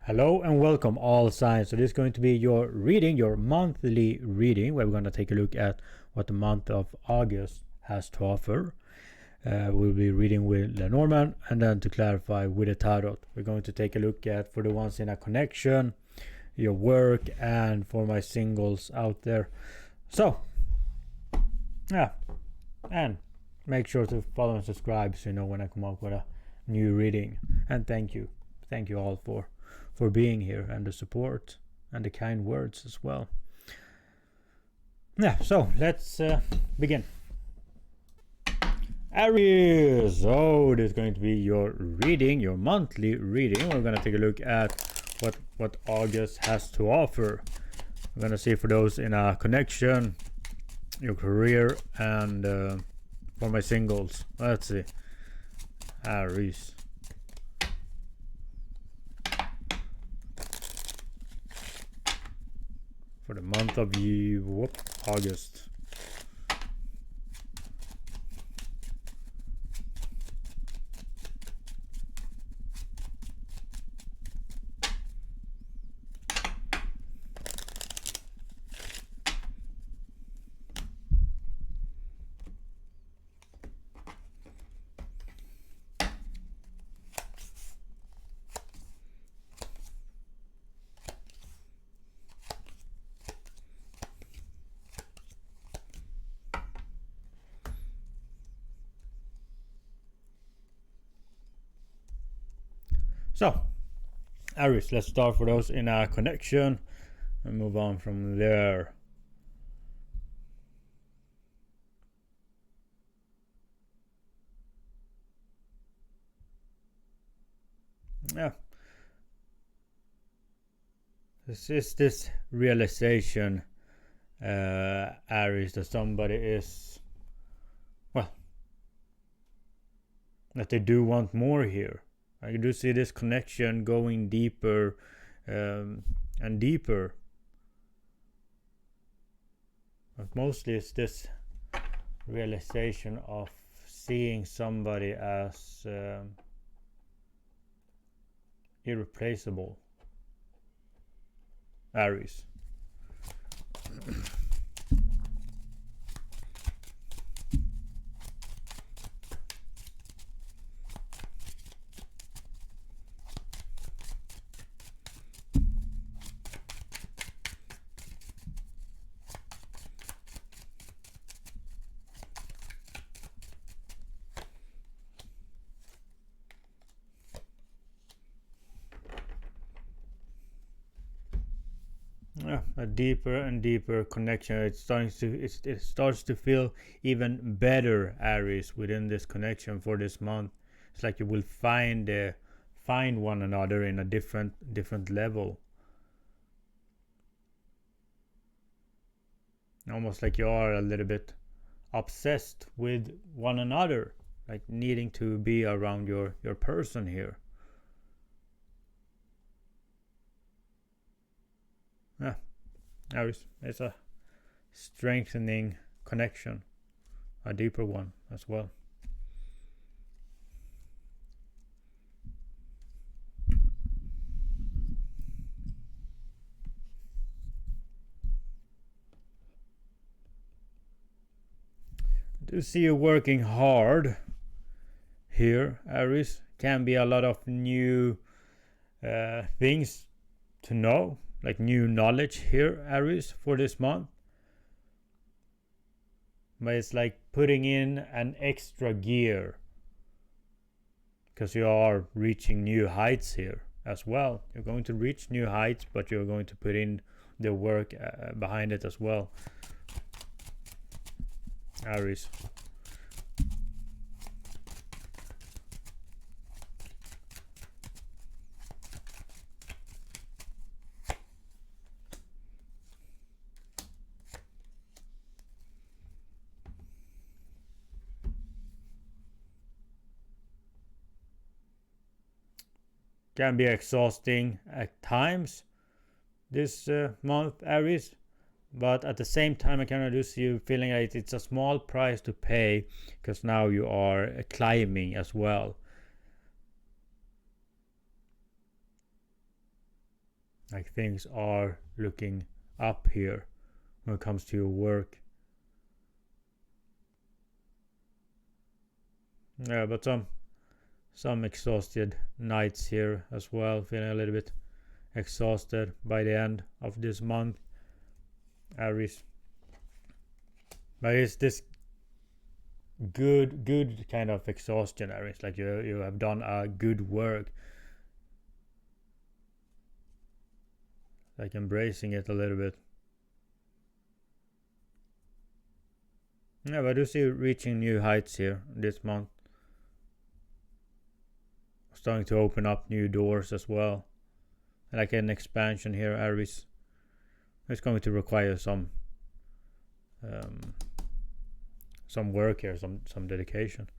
Hello and welcome all signs. So this is going to be your reading, your monthly reading, where we're going to take a look at what the month of August has to offer. We'll be reading with Lenormand, and then to clarify with the Tarot. We're going to take a look at, for the ones in a connection, your work, and for my singles out there. So, yeah, and make sure to follow and subscribe so you know when I come up with a new reading. And thank you all for being here, and the support and the kind words as well. Yeah, so let's begin. Aries, so this is going to be your reading, your monthly reading. We're going to take a look at what August has to offer. We're going to see for those in a connection, your career, and for my singles. Let's see. Aries. For the month of August. So, Aries, let's start for those in a connection and move on from there. Yeah. This is this realization, Aries, that somebody is, well, that they do want more here. I do see this connection going deeper and deeper. But mostly it's this realization of seeing somebody as irreplaceable. Aries. A deeper and deeper connection. It starts to feel even better, Aries, within this connection for this month. It's like you will find one another in a different level. Almost like you are a little bit obsessed with one another, like needing to be around your person here. Yeah, Aries, it's a strengthening connection, a deeper one as well. I do see you working hard here, Aries. Can be a lot of new things to know, like new knowledge here, Aries, for this month. But it's like putting in an extra gear, because you are reaching new heights here as well. You're going to reach new heights, but you're going to put in the work behind it as well, Aries. Can be exhausting at times this month, Aries, but at the same time I kind of do see you feeling like it's a small price to pay, because now you are climbing as well. Like things are looking up here when it comes to your work. Yeah, but some exhausted nights here as well, feeling a little bit exhausted by the end of this month, Aries. But it's this good kind of exhaustion, Aries. Like you have done a good work, like embracing it a little bit. Yeah, but I do see you reaching new heights here this month, starting to open up new doors as well, like an expansion here, Aries. It's going to require some work here, some dedication.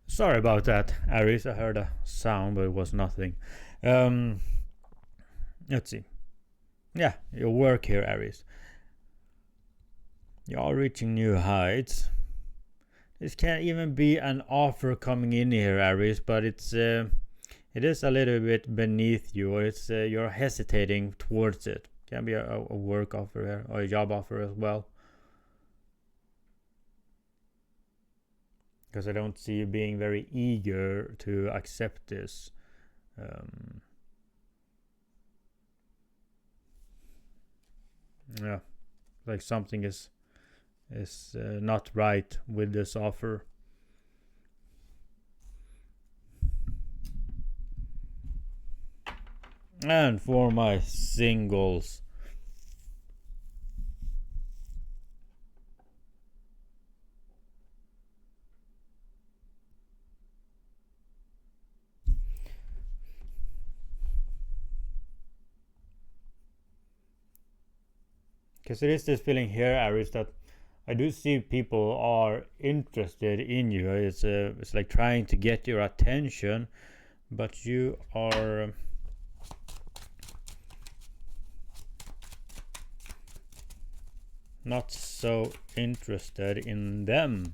Sorry about that, Aries. I heard a sound, but it was nothing. Let's see. Yeah, your work here, Aries. You are reaching new heights. This can't even be an offer coming in here, Aries, but it is a little bit beneath you, or it's you're hesitating towards it. Can be a work offer here, or a job offer as well. Because I don't see you being very eager to accept this. Yeah, like something is not right with this offer. And for my singles, because there is this feeling here, Aries, that I do see people are interested in you. It's like trying to get your attention, but you are not so interested in them.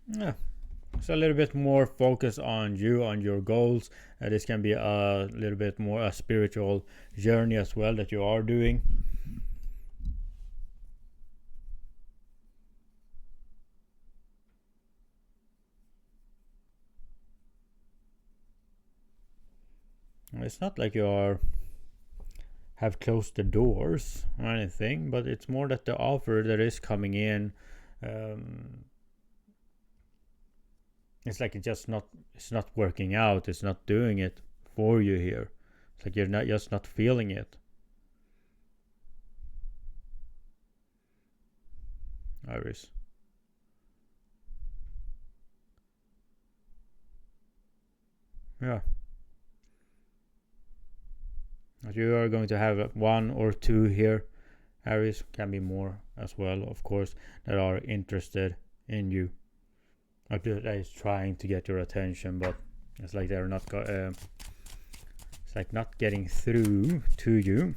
Yeah, so a little bit more focus on you, on your goals. This can be a little bit more a spiritual journey as well that you are doing. It's not like you have closed the doors or anything, but it's more that the offer that is coming in, it's like it's not working out. It's not doing it for you here. It's like you're not feeling it, Aries. Yeah. You are going to have one or two here, Aries. Can be more as well, of course, that are interested in you. Like that is trying to get your attention, but it's like they're not. It's like not getting through to you.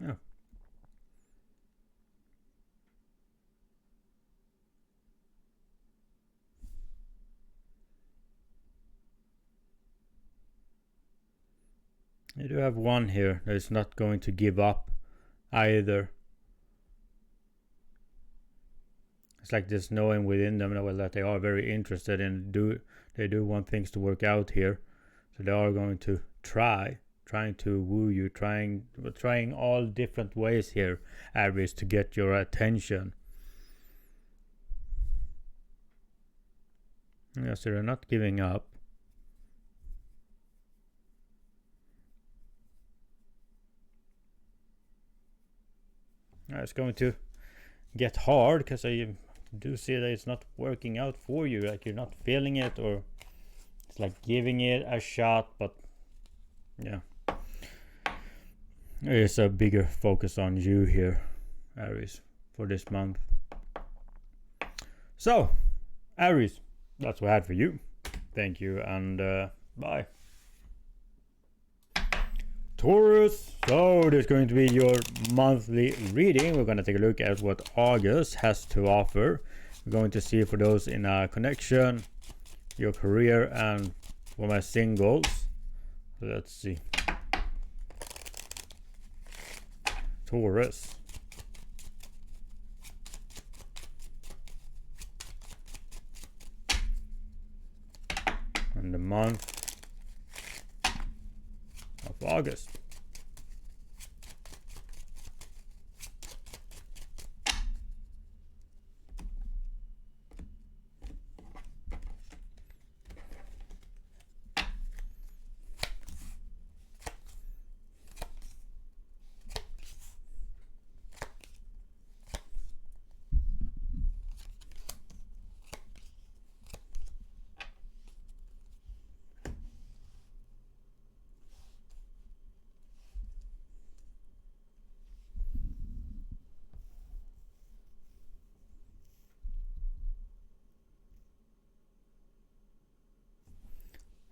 Yeah. You do have one here that is not going to give up either. It's like this knowing within them that they are very interested in they do want things to work out here, so they are going to trying to woo you, trying all different ways here, Aries, to get your attention. Yes, so they're not giving up. It's going to get hard, because I do see that it's not working out for you, like you're not feeling it, or it's like giving it a shot, but yeah, there is a bigger focus on you here, Aries, for this month. So, Aries, that's what I had for you. Thank you, and bye. Taurus, so there's going to be your monthly reading. We're going to take a look at what August has to offer. We're going to see for those in a connection, your career, and for my singles. So let's see. Taurus. And the month of August.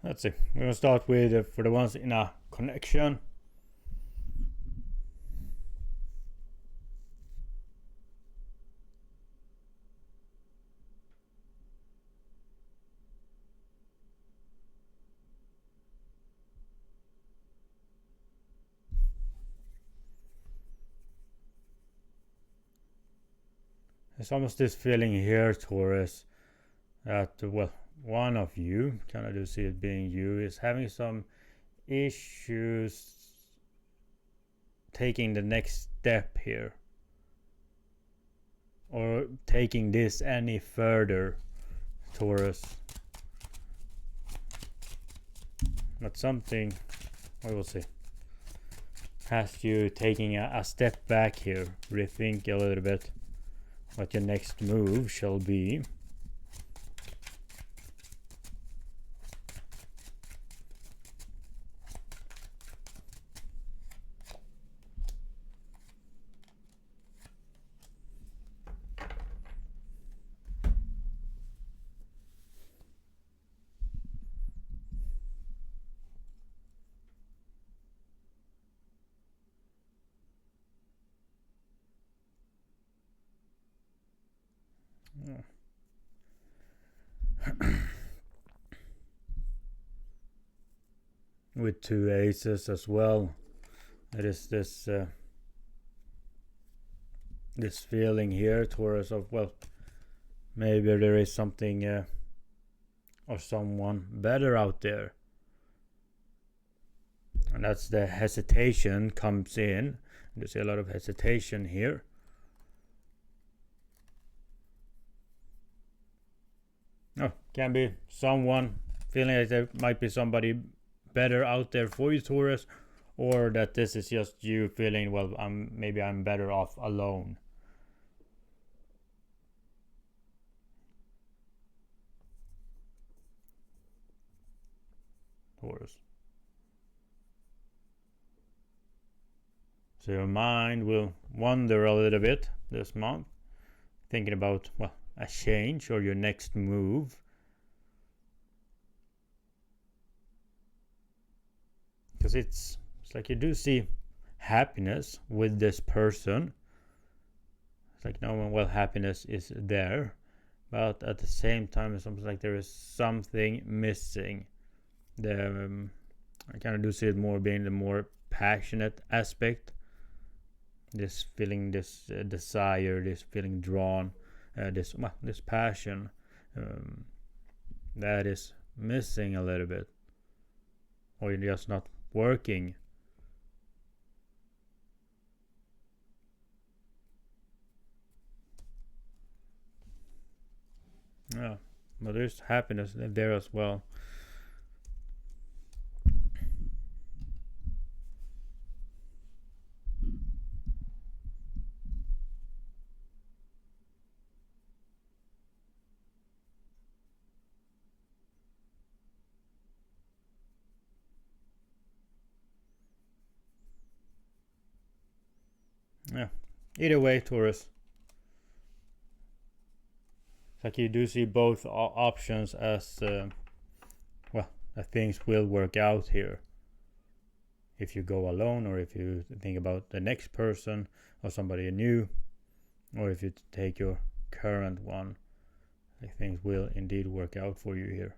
Let's see. We're gonna start with for the ones in a connection. There's almost this feeling here, Taurus, that well, one of you, kind of do see it being you, is having some issues taking the next step here, or taking this any further, Taurus. But something, we will see, has you taking a step back here, rethink a little bit what your next move shall be. With two aces as well, it is this this feeling here, Taurus, of well, maybe there is something or someone better out there, and that's the hesitation comes in. You see a lot of hesitation here. Oh, can be someone feeling like there might be somebody better out there for you, Taurus, or that this is just you feeling, well, maybe I'm better off alone. Taurus. So your mind will wander a little bit this month, thinking about, well, a change or your next move. Because it's like you do see happiness with this person. It's like no one, well, happiness is there, but at the same time it's almost like there is something missing. I kind of do see it more being the more passionate aspect, this feeling, this desire, this feeling drawn, this passion that is missing a little bit, or you're just not working. Yeah, but there's happiness there as well. Yeah. Either way, Taurus. It's like you do see both options as well, that things will work out here. If you go alone, or if you think about the next person or somebody new, or if you take your current one, like things will indeed work out for you here.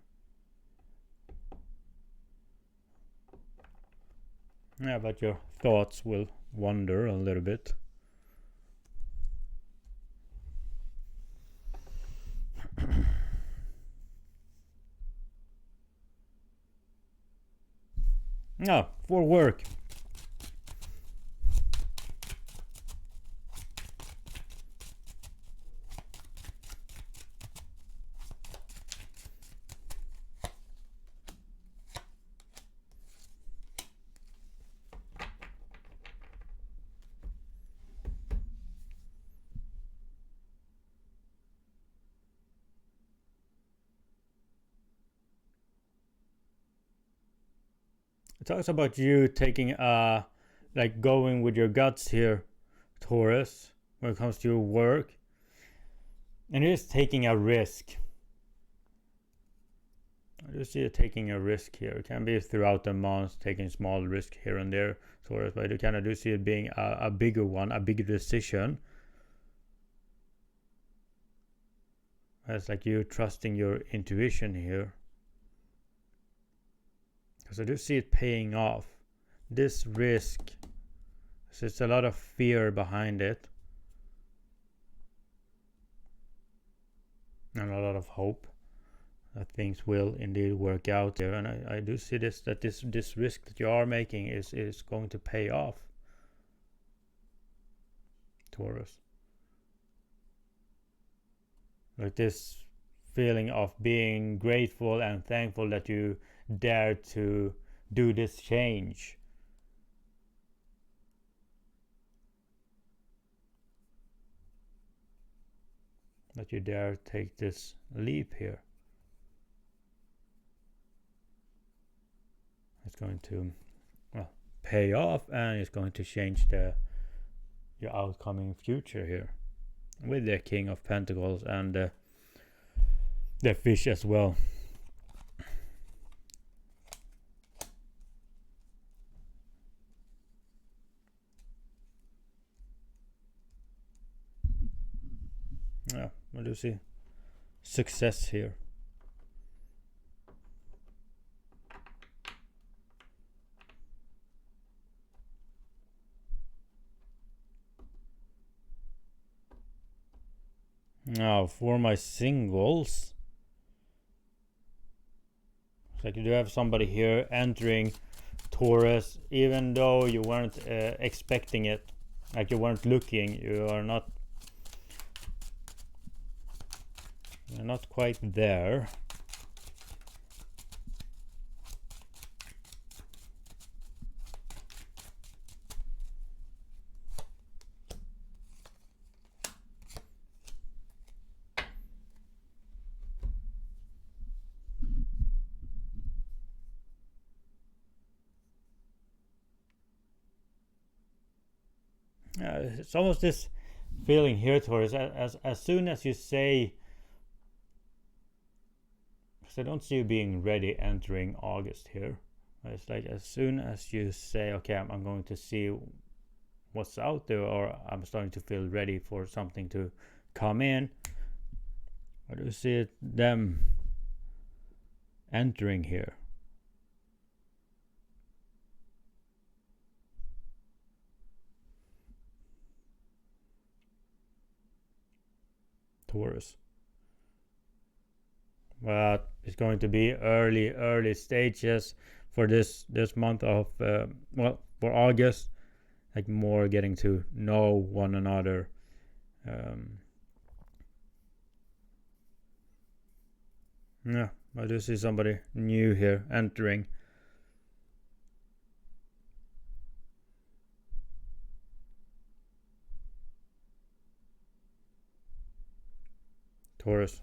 Yeah, but your thoughts will wander a little bit. Now, for work. It talks about you taking like going with your guts here, Taurus, when it comes to your work. And it is taking a risk. I do see it taking a risk here. It can be throughout the month, taking small risk here and there, Taurus, but I kind of do see it being a bigger one, a bigger decision. It's like you trusting your intuition here. Because I do see it paying off. This risk, so it's a lot of fear behind it. And a lot of hope that things will indeed work out there. And I do see this risk that you are making is going to pay off, Taurus. Like this feeling of being grateful and thankful that you dared to do this change. That you dare take this leap here. It's going to pay off, and it's going to change your outcoming future here with the King of Pentacles and the fish as well. Yeah, we do see success here. Now for my singles, it's like you do have somebody here entering Taurus, even though you weren't expecting it, like you weren't looking, you're not quite there. It's almost this feeling here, Taurus, as soon as you say, because I don't see you being ready entering August here. It's like as soon as you say, okay, I'm going to see what's out there, or I'm starting to feel ready for something to come in, I do see them entering here. Taurus. But it's going to be early stages for this month of for August, like more getting to know one another. Yeah, I do see somebody new here entering. Taurus.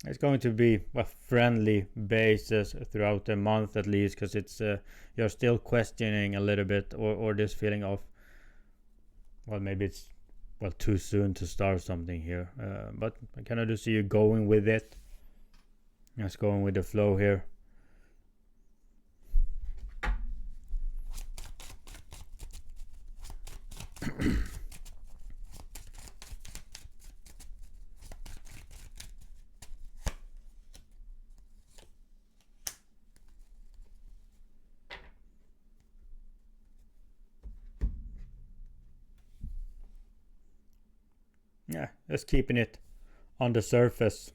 It's going to be a friendly basis throughout the month at least, because it's you're still questioning a little bit, or this feeling of, well, maybe it's too soon to start something here, but I kind of do see you going with it. Just going with the flow here. Yeah, just keeping it on the surface,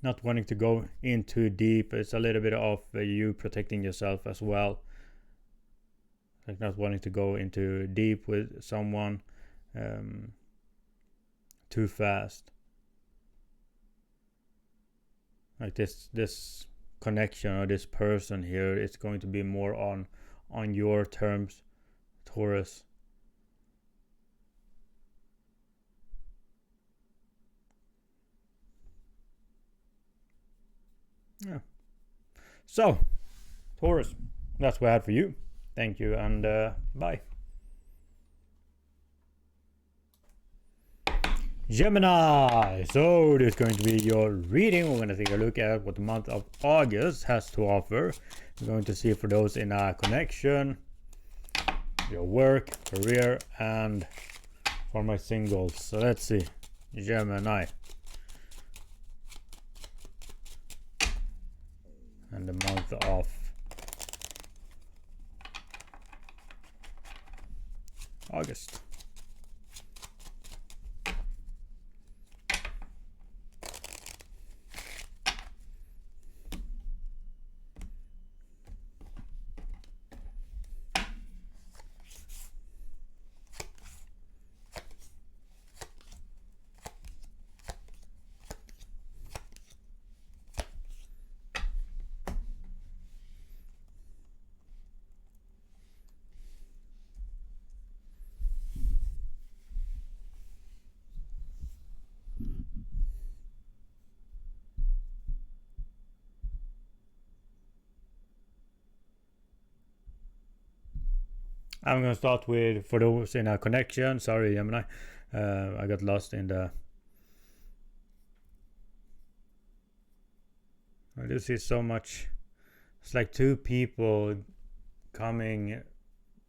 not wanting to go in too deep. It's a little bit of you protecting yourself as well, like not wanting to go into deep with someone too fast. Like this connection or this person here, it's going to be more on your terms, Taurus. Yeah. So, Taurus, that's what I had for you. Thank you, and bye. Gemini! So, this is going to be your reading. We're going to take a look at what the month of August has to offer. We're going to see for those in a connection, your work, career, and for my singles. So, let's see. Gemini. And the month of August. I'm going to start with, for those in a connection, sorry Gemini, I got lost in the, I do see so much, it's like two people coming,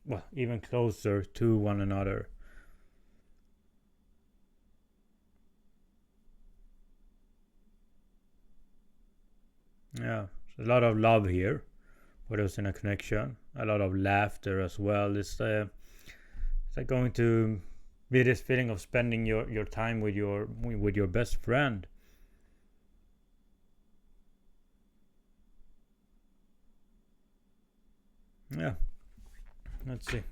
well, even closer to one another. Yeah, a lot of love here for those in a connection, a lot of laughter as well. It's like going to be this feeling of spending your time with your best friend. Yeah, let's see.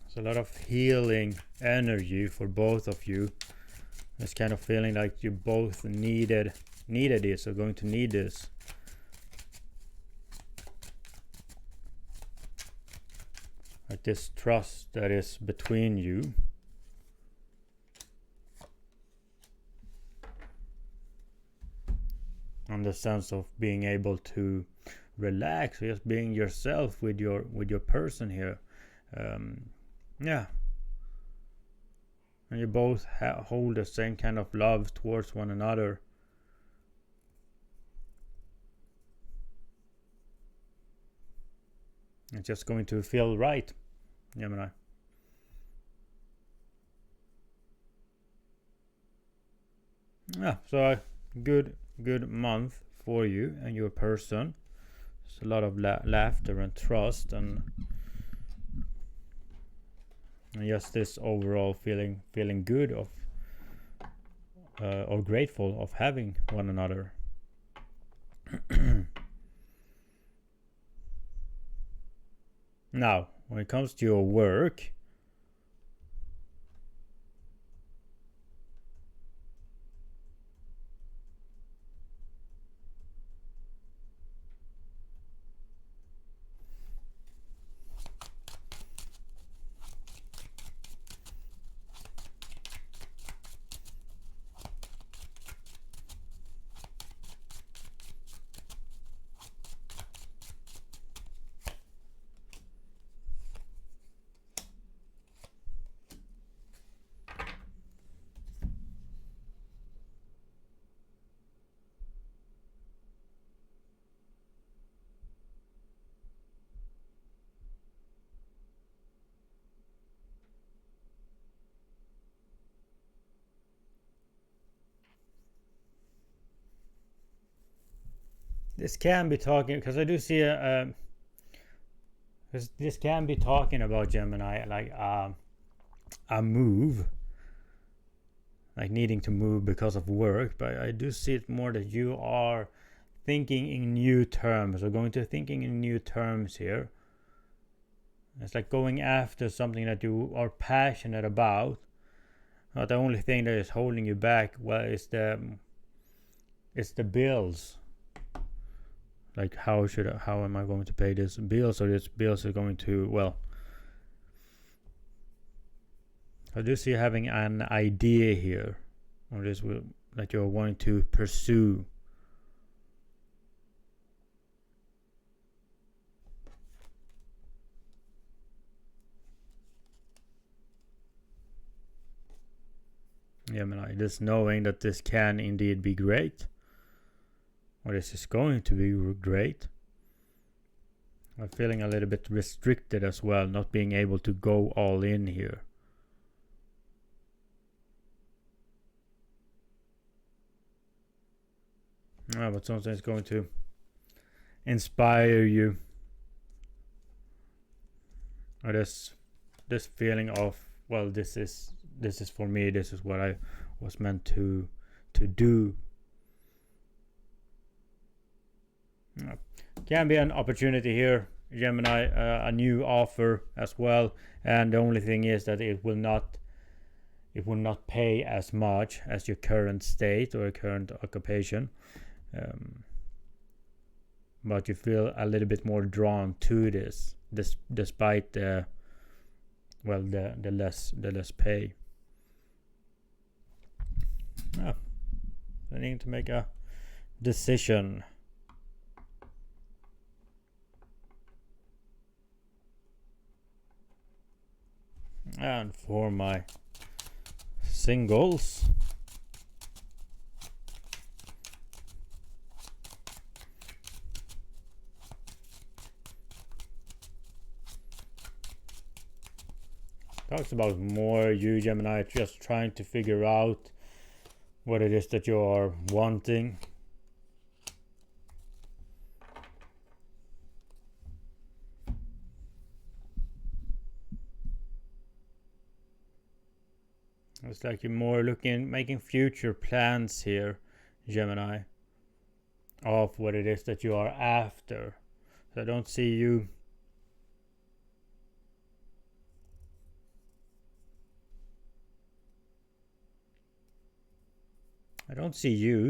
It's a lot of healing energy for both of you. It's kind of feeling like you both needed this, or going to need this. Like this trust that is between you. And the sense of being able to relax, just being yourself with your person here. Yeah. And you both hold the same kind of love towards one another. It's just going to feel right, Gemini. Yeah, so a good month for you and your person. There's a lot of laughter and trust, and just this overall feeling good of or grateful of having one another. Now, when it comes to your work, this can be talking, because I do see because this can be talking about Gemini, like a move, like needing to move because of work. But I do see it more that you are thinking in new terms, or going to thinking in new terms here. It's like going after something that you are passionate about. The only thing that is holding you back, well, is the bills. Like how am I going to pay this bills, or this bills are going to, well, I do see you having an idea here, or this will, that you're wanting to pursue. Gemini, just knowing that this can indeed be great, or this is going to be great. I'm feeling a little bit restricted as well, not being able to go all in here. But something is going to inspire you. Or this feeling of, well, this is for me, this is what I was meant to do. Can be an opportunity here, Gemini, a new offer as well, and the only thing is that it will not pay as much as your current state or current occupation, but you feel a little bit more drawn to this despite the less pay. I need to make a decision. And for my singles, talks about more you, Gemini, just trying to figure out what it is that you are wanting. It's like you're more making future plans here, Gemini, of what it is that you are after. So I don't see you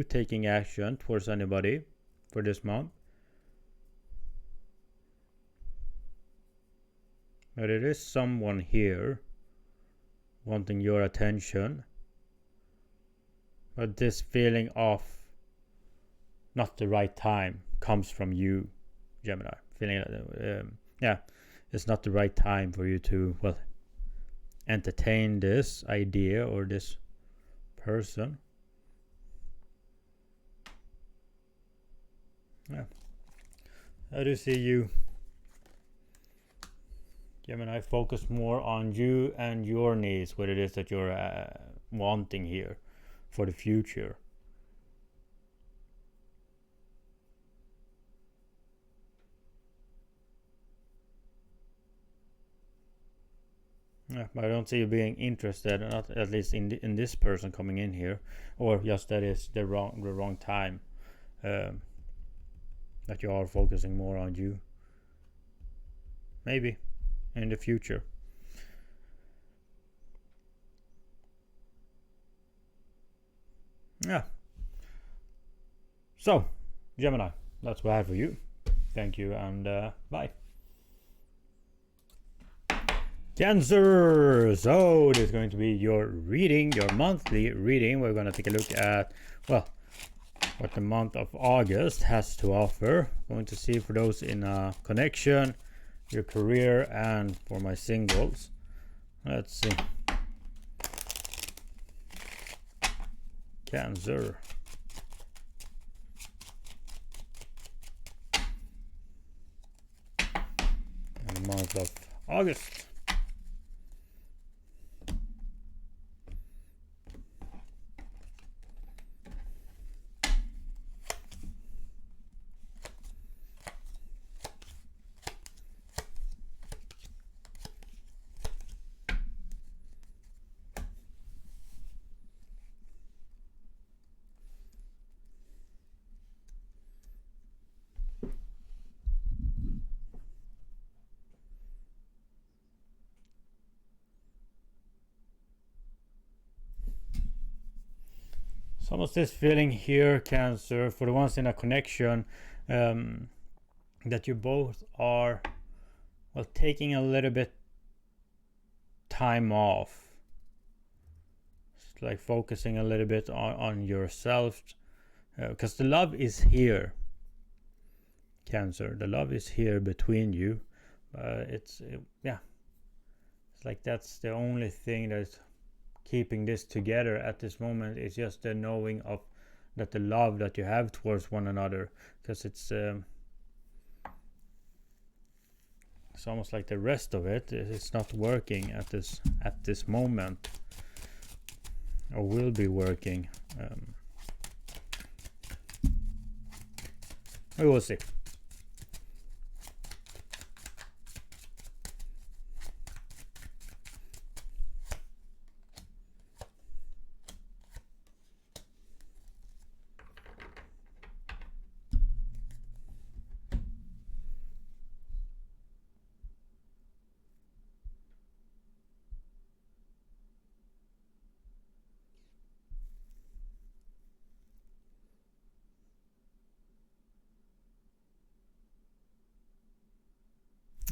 taking action towards anybody for this month. But it is someone here wanting your attention. But this feeling of not the right time comes from you, Gemini. Feeling it's not the right time for you to, well, entertain this idea or this person. I do see you, Gemini, focus more on you and your needs, what it is that you're wanting here for the future. But I don't see you being interested, not at least in this person coming in here, or just that is the wrong time. That you are focusing more on you. Maybe in the future. Yeah. So, Gemini, that's what I have for you. Thank you, and bye. Cancer. So this is going to be your reading, your monthly reading. We're going to take a look at, well, what the month of August has to offer. Going to see for those in a connection, your career, and for my singles. Let's see. Cancer. In the month of August. almost this feeling here, Cancer, for the ones in a connection, that you both are, well, taking a little bit time off. It's like focusing a little bit on yourself, because the love is here, Cancer. The love is here between you. It's like that's the only thing that's keeping this together at this moment, is just the knowing of that the love that you have towards one another, because it's almost like the rest of it's not working at this moment, or will be working. We will see.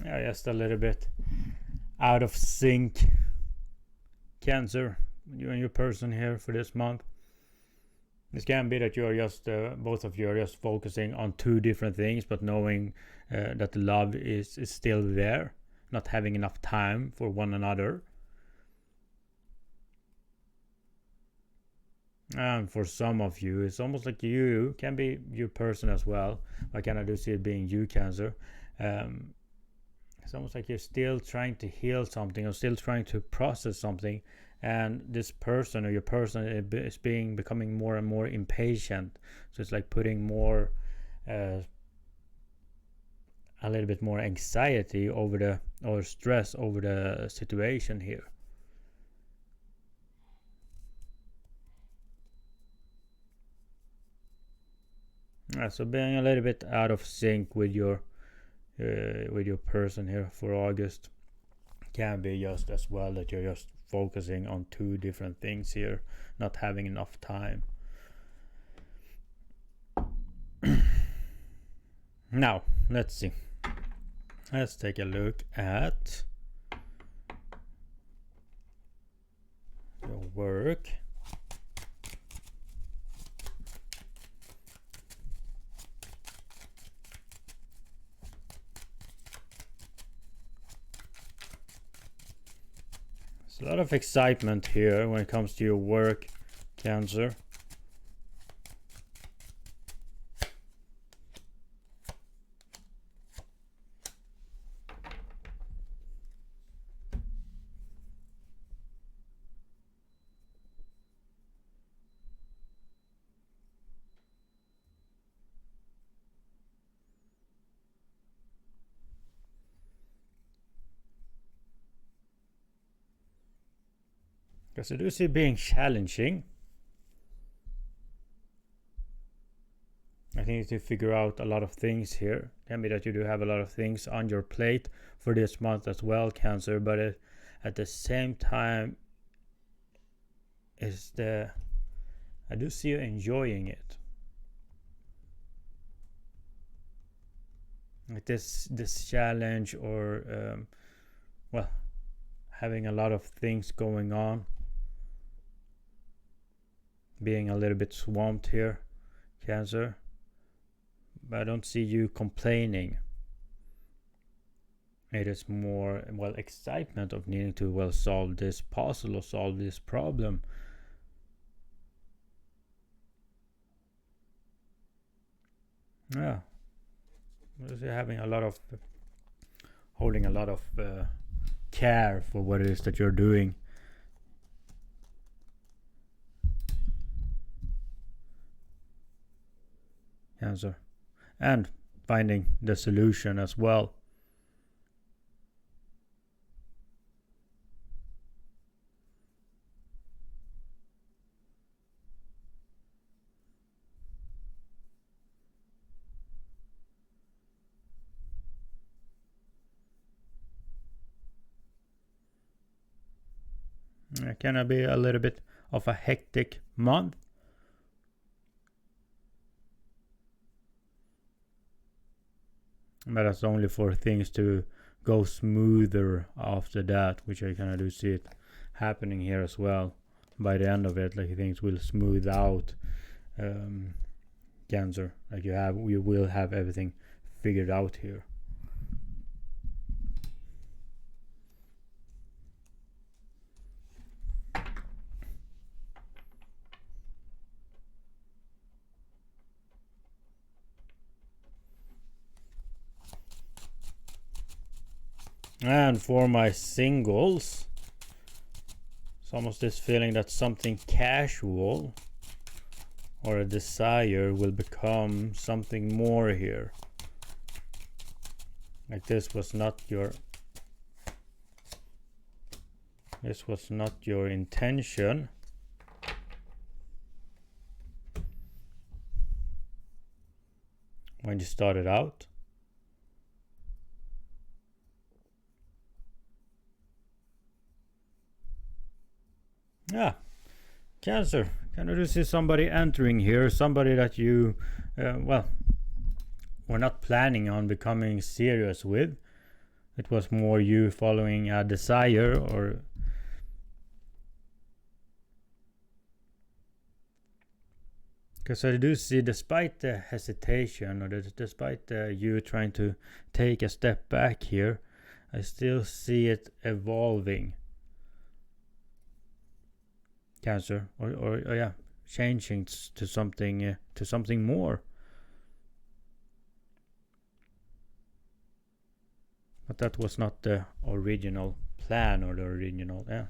Yeah, just a little bit out of sync, Cancer, you and your person here for this month. This can be that you are just both of you are just focusing on two different things, but knowing that the love is still there, not having enough time for one another. And for some of you, it's almost like you can be your person as well. I kind of do see it being you, Cancer. It's almost like you're still trying to heal something, or still trying to process something, and this person or your person is becoming more and more impatient. So it's like putting more a little bit more anxiety over or stress over the situation here. So being a little bit out of sync with your person here for August can be just as well that you're just focusing on two different things here, not having enough time. Now let's see, let's take a look at your work. There's a lot of excitement here when it comes to your work, Cancer. Because I do see being challenging. I think you need to figure out a lot of things here. Can be that you do have a lot of things on your plate for this month as well, Cancer, but at the same time, I do see you enjoying it. Like this challenge, or well, having a lot of things going on, being a little bit swamped here, Cancer. But I don't see you complaining. It is more, well, excitement of needing to, well, solve this puzzle or solve this problem. Yeah, you're having a lot of, holding a lot of care for what it is that you're doing. Cancer. And finding the solution as well. It can be a little bit of a hectic month but that's only for things to go smoother after that, which I kind of do see it happening here as well. By the end of it, like things will smooth out. Cancer, like you will have everything figured out here. And for my singles, it's almost this feeling that something casual or a desire will become something more here. Like this was not your intention. When you started out. Yeah, Cancer. Can you see somebody entering here? Somebody that you, were not planning on becoming serious with. It was more you following a desire, or because I do see, despite the hesitation or despite you trying to take a step back here, I still see it evolving. Cancer, or yeah, changing to something more. But that was not the original plan or the original, yeah.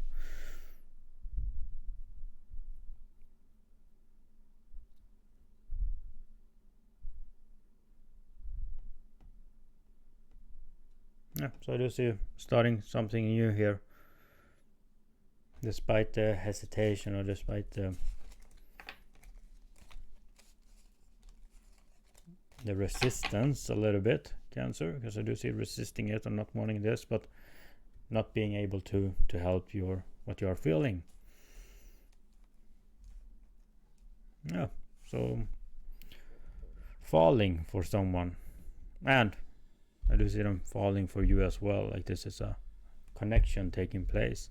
Yeah, so I do see starting something new here. Despite the hesitation or despite the resistance a little bit, Cancer, because I do see resisting it and not wanting this, but not being able to help what you are feeling. Yeah, so falling for someone, and I do see them falling for you as well. Like this is a connection taking place.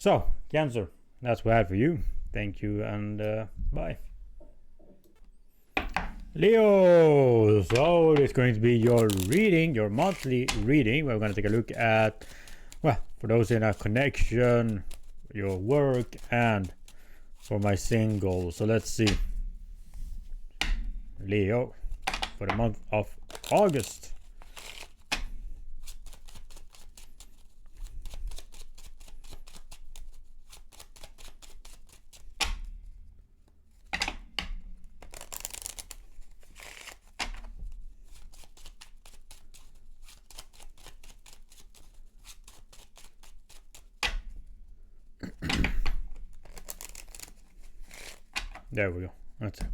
So, Cancer, that's what I had for you. Thank you, and bye. Leo, so it's going to be your reading, your monthly reading. We're going to take a look at, well, for those in a connection, your work, and for my single. So let's see. Leo, for the month of August. There we go. That's it.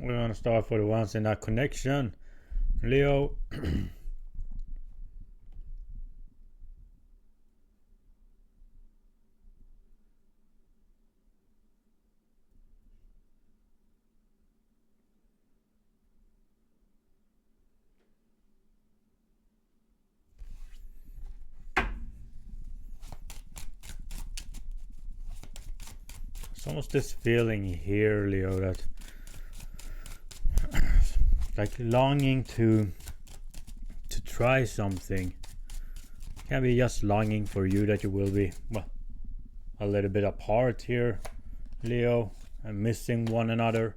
We're going to start for the ones in that connection. Leo. It's almost this feeling here, Leo, that like longing to try something. Can be just longing for you that you will be, well, a little bit apart here, Leo, and missing one another.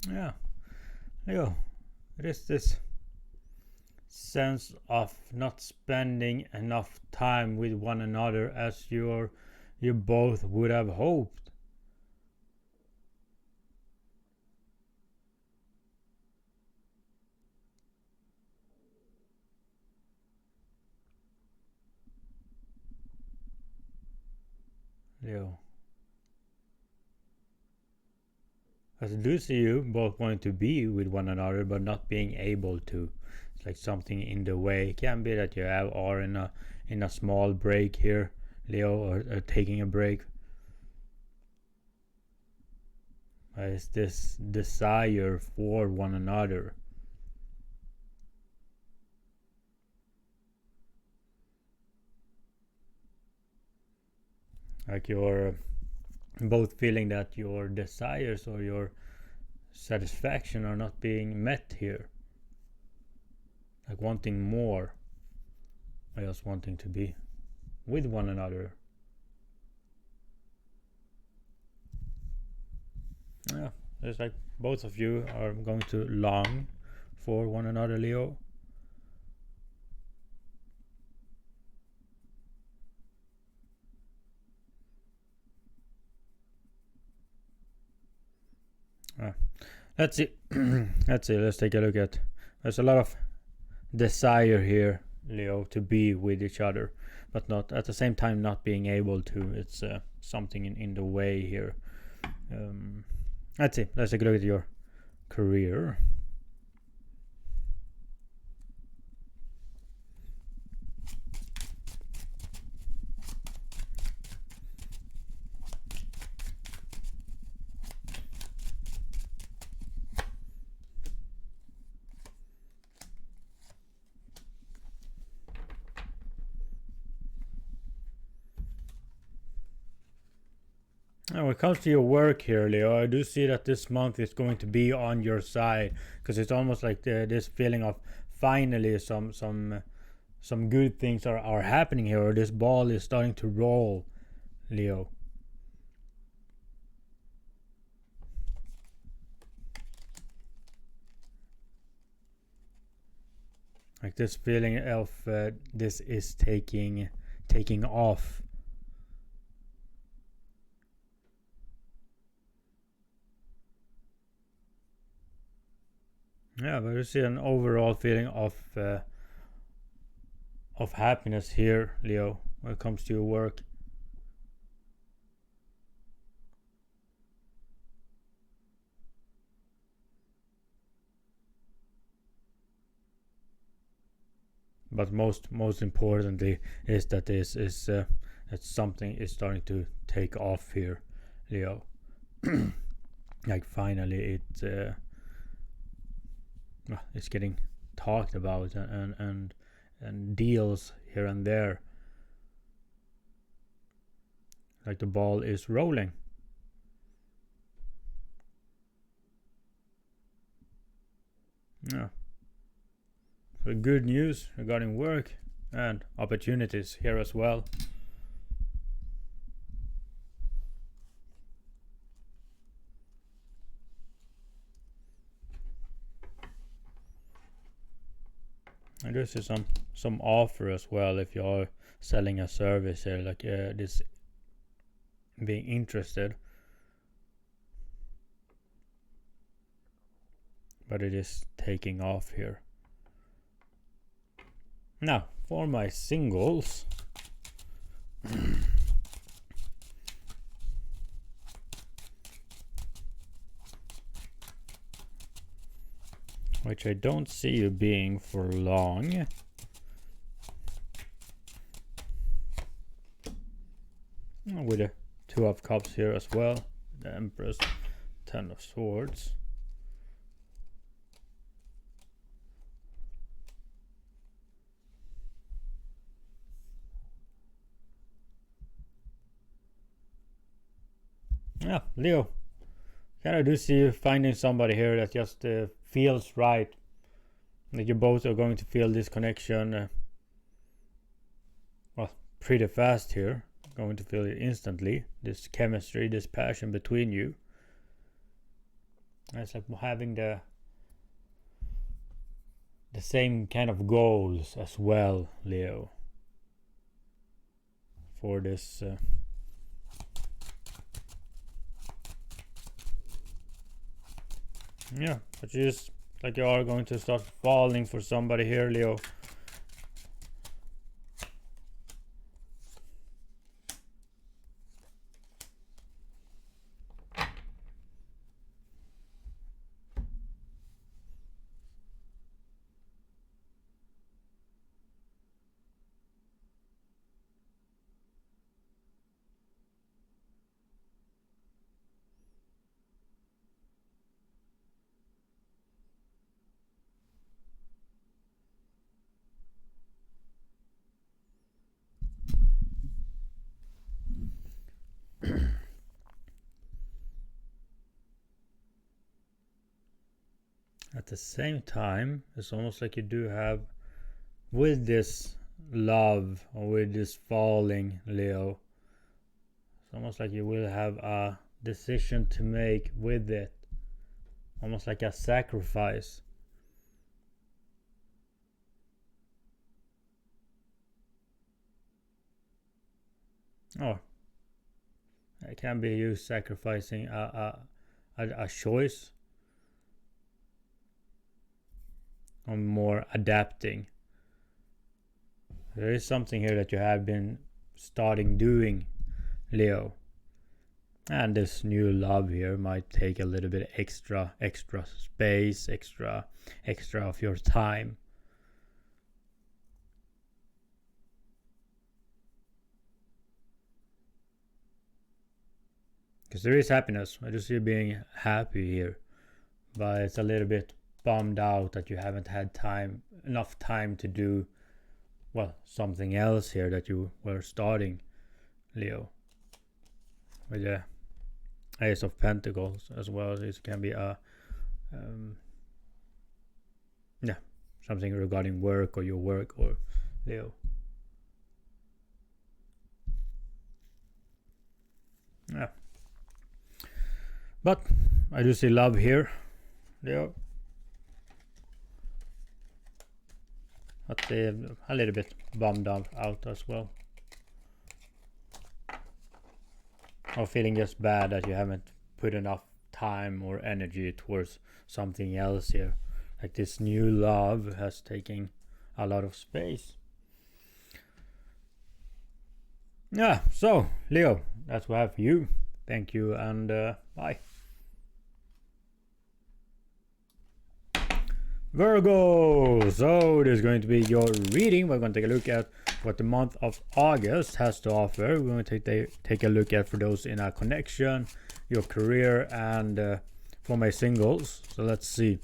Yeah, Leo, it is this sense of not spending enough time with one another as you both would have hoped. Leo, as I do see you both wanting to be with one another but not being able to. It's like something in the way. It can be that you are in a small break here, Leo, or taking a break. It's this desire for one another. Like you're both feeling that your desires or your satisfaction are not being met here. Like wanting more. Or just wanting to be with one another. Yeah, it's like both of you are going to long for one another, Leo. Let's see. Let's see. Let's take a look at. There's a lot of desire here, Leo, to be with each other, but not at the same time not being able to. It's something in the way here. Let's see. Let's take a look at your career. Now, when it comes to your work here, Leo, I do see that this month is going to be on your side because it's almost like this feeling of finally some good things are happening here, or this ball is starting to roll, Leo. Like this feeling of this is taking off. Yeah, but you see an overall feeling of happiness here, Leo, when it comes to your work. But most importantly is that this is that something is starting to take off here, Leo. Like finally it's getting talked about and deals here and there. Like the ball is rolling. Yeah. So good news regarding work and opportunities here as well. And this is some offer as well if you are selling a service here, like this being interested. But it is taking off here. Now, for my singles. Which I don't see you being for long. With the Two of Cups here as well. The Empress, Ten of Swords. Yeah, Leo. Kind of do see you finding somebody here that just feels right. That you both are going to feel this connection pretty fast here. Going to feel it instantly. This chemistry, this passion between you. It's like having the the same kind of goals as well, Leo, for this yeah, but you just like you are going to start falling for somebody here, Leo. At the same time, it's almost like you do have, with this love or with this falling, Leo, it's almost like you will have a decision to make with it, almost like a sacrifice. Oh, it can be you sacrificing a choice, or more adapting. There is something here that you have been starting doing, Leo, and this new love here might take a little bit extra space, extra of your time. Because there is happiness. I just see you being happy here, but it's a little bit bummed out that you haven't had enough time to do, well, something else here that you were starting, Leo, with the Ace of Pentacles as well. This can be a yeah, something regarding work or your work, or Leo. Yeah, but I do see love here, Leo. But they're a little bit bummed out as well. Or feeling just bad that you haven't put enough time or energy towards something else here. Like this new love has taken a lot of space. Yeah, so Leo, that's what I have for you. Thank you, and bye. Virgo, so this is going to be your reading. We're going to take a look at what the month of August has to offer. We're going to take a look at for those in a connection, your career, and for my singles. So let's see.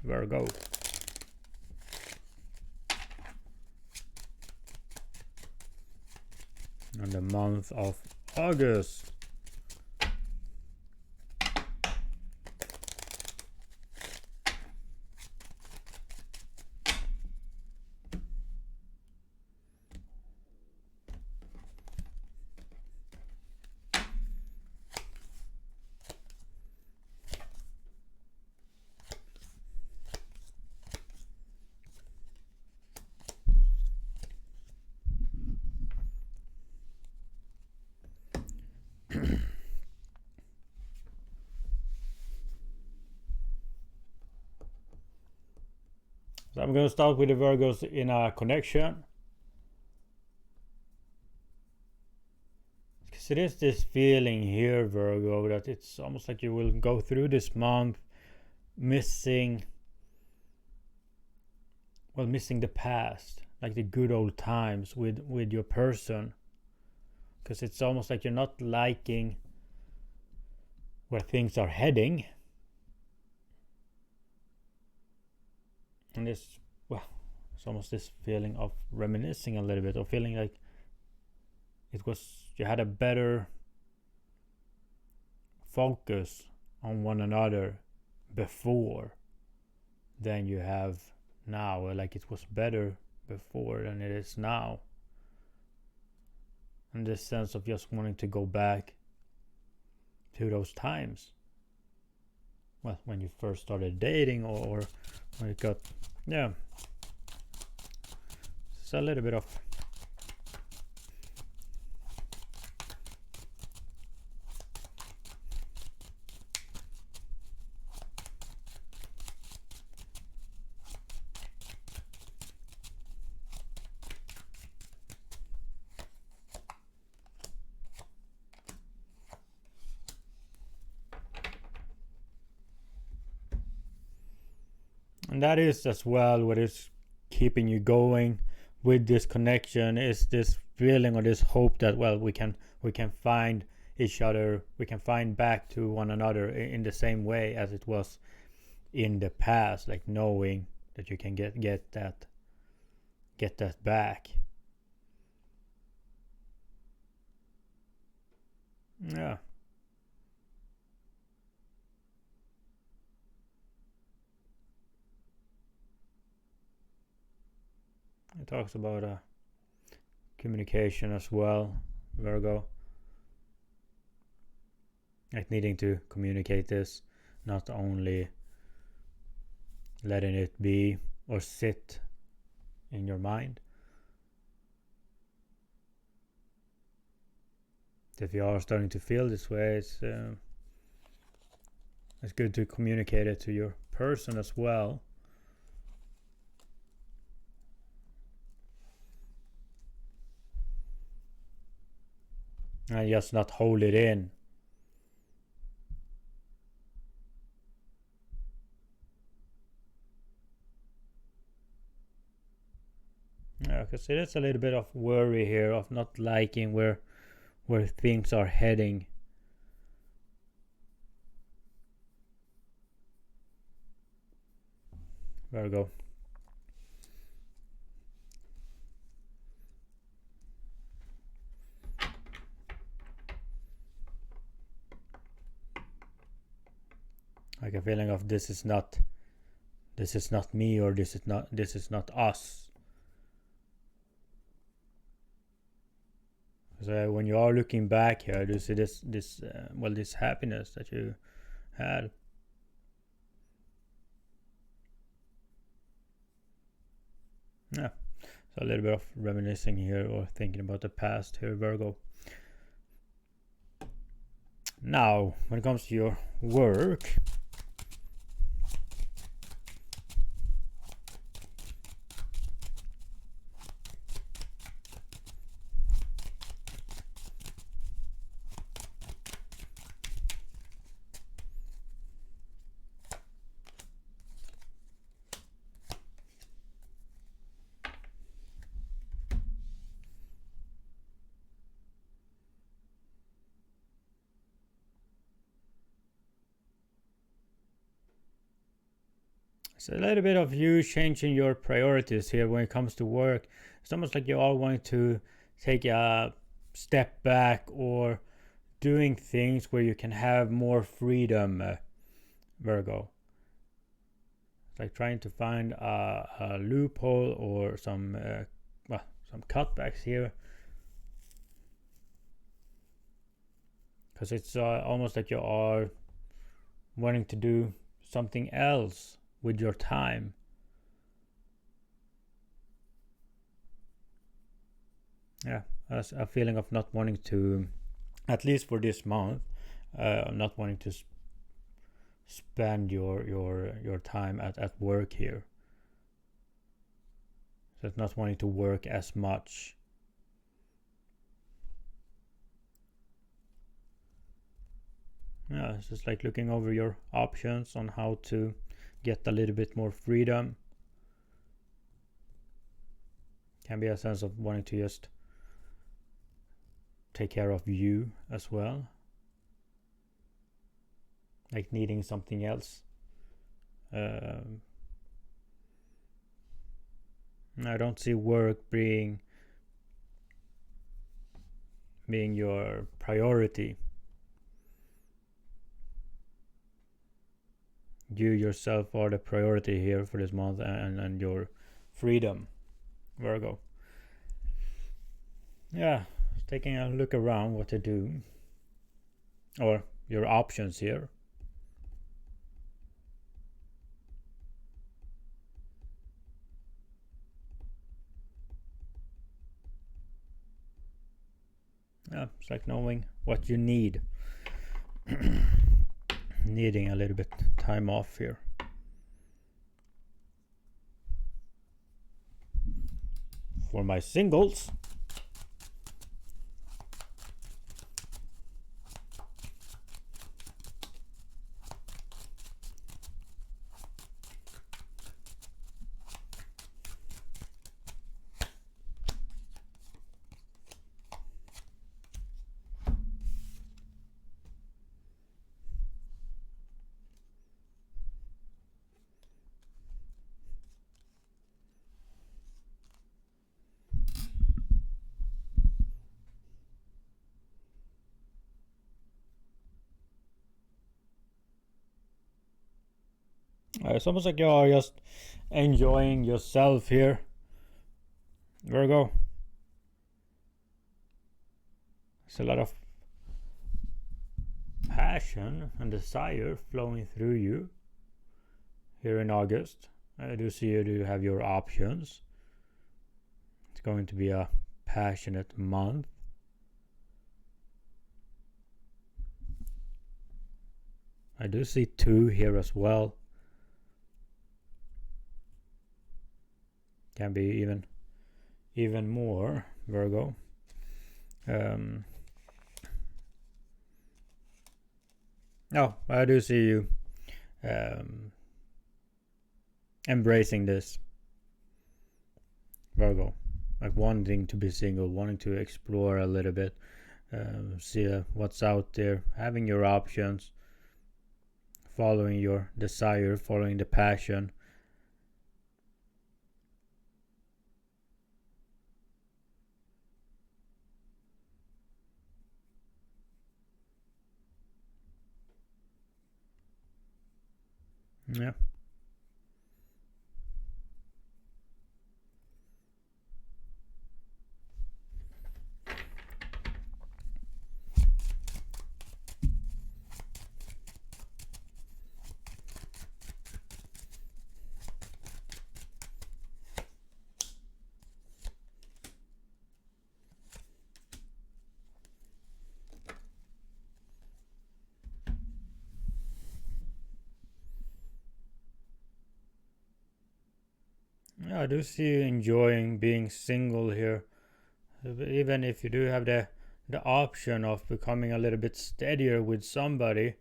Virgo. And the month of August. So I'm going to start with the Virgos in a connection. Because it is this feeling here, Virgo, that it's almost like you will go through this month missing the past, like the good old times with your person. Because it's almost like you're not liking where things are heading. And it's almost this feeling of reminiscing a little bit, or feeling like you had a better focus on one another before than you have now, or like it was better before than it is now. And this sense of just wanting to go back to those times well, when you first started dating, or when it got, yeah, it's a little bit of and that is as well what is keeping you going with this connection, is this feeling or this hope that, well, we can find each other, we can find back to one another in the same way as it was in the past, like knowing that you can get that back. Yeah. It talks about communication as well, Virgo. Like needing to communicate this, not only letting it be or sit in your mind. If you are starting to feel this way, it's good to communicate it to your person as well. And just not hold it in. Yeah, because it is a little bit of worry here of not liking where things are heading. Virgo. Like a feeling of this is not me, or this is not us. So when you are looking back here, do you see this happiness that you had? Yeah, so a little bit of reminiscing here, or thinking about the past here, Virgo. Now, when it comes to your work, it's a little bit of you changing your priorities here when it comes to work. It's almost like you all want to take a step back, or doing things where you can have more freedom, Virgo. It's like trying to find a loophole, or some cutbacks here, because it's almost like you are wanting to do something else with your time. Yeah, as a feeling of not wanting to, at least for this month, not wanting to spend your time at work here. So it's not wanting to work as much. Yeah, it's just like looking over your options on how to get a little bit more freedom. Can be a sense of wanting to just take care of you as well, like needing something else. I don't see work being your priority. You yourself are the priority here for this month, and your freedom, Virgo. Yeah, taking a look around what to do, or your options here. It's like knowing what you need. Needing a little bit time off here. For my singles, it's almost like you're just enjoying yourself here, Virgo. There's a lot of passion and desire flowing through you here in August. I do see you do have your options. It's going to be a passionate month. I do see 2 here as well. Can be even more, Virgo. No, I do see you embracing this, Virgo. Like wanting to be single, wanting to explore a little bit, see what's out there, having your options, following your desire, following the passion. Yeah. Yeah, I do see you enjoying being single here. Even if you do have the option of becoming a little bit steadier with somebody,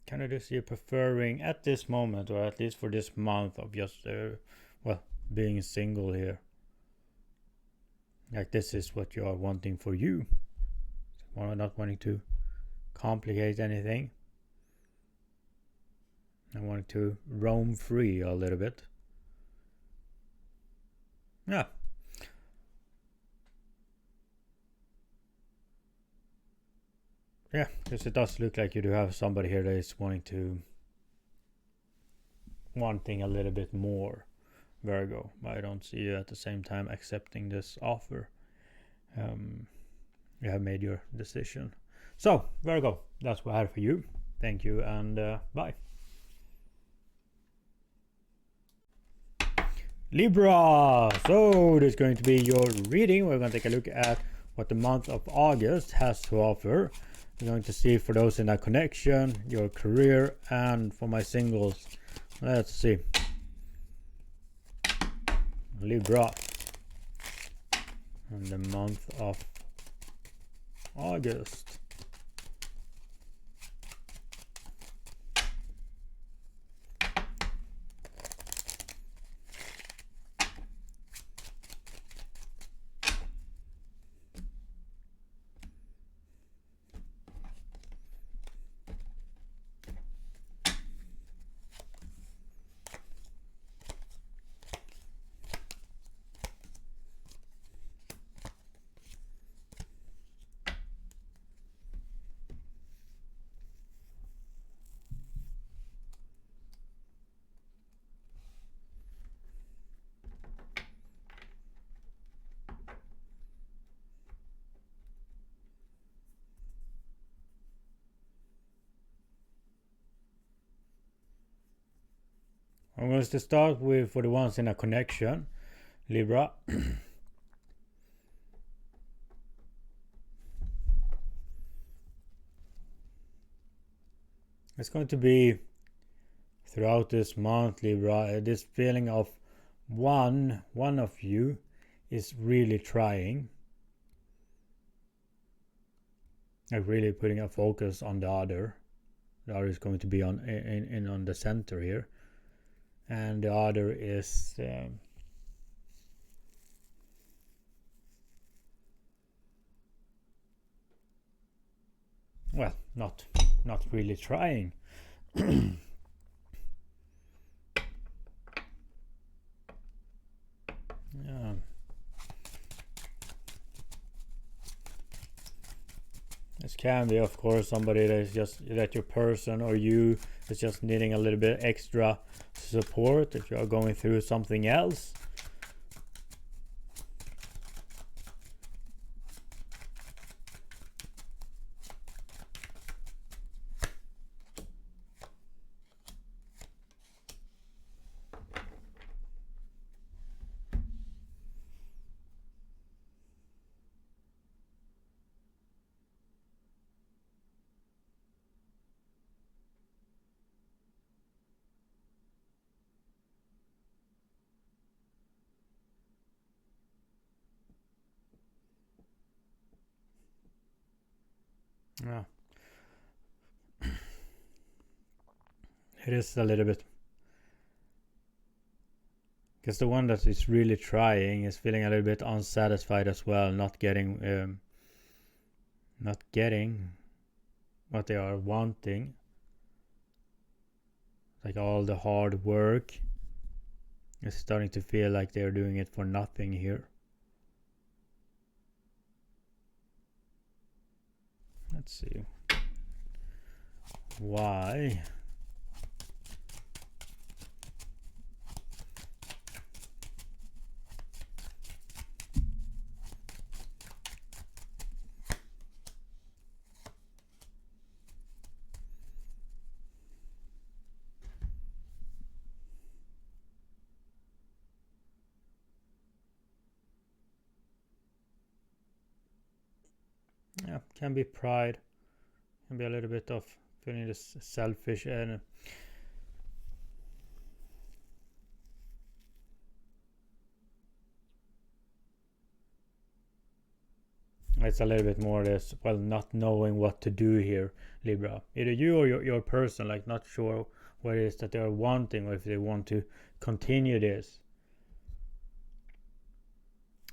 kind of do see you preferring at this moment, or at least for this month, of just being single here. Like this is what you are wanting for you. Not wanting to complicate anything. I wanted to roam free a little bit. Yeah. Yeah, because it does look like you do have somebody here that is wanting a little bit more, Virgo. I don't see you at the same time accepting this offer. You have made your decision. So, Virgo, that's what I had for you. Thank you, and bye. Libra, so this is going to be your reading. We're going to take a look at what the month of August has to offer. We're going to see for those in that connection, your career, and for my singles. Let's see. Libra, and the month of August. I'm going to start with for the ones in a connection, Libra. It's going to be throughout this month, Libra, this feeling of one of you is really trying, like really putting a focus on the other. The other is going to be on the center here, and the other is well, not really trying. Yeah. This can be, of course, somebody that is just that your person or you is just needing a little bit extra support if you are going through something else. Yeah. It is a little bit, because the one that is really trying is feeling a little bit unsatisfied as well, not getting what they are wanting, like all the hard work is starting to feel like they're doing it for nothing here. Let's see why. Yeah, can be pride, can be a little bit of feeling this selfish, and it's a little bit more this, well, not knowing what to do here, Libra. Either you or your person, like not sure what it is that they are wanting, or if they want to continue this.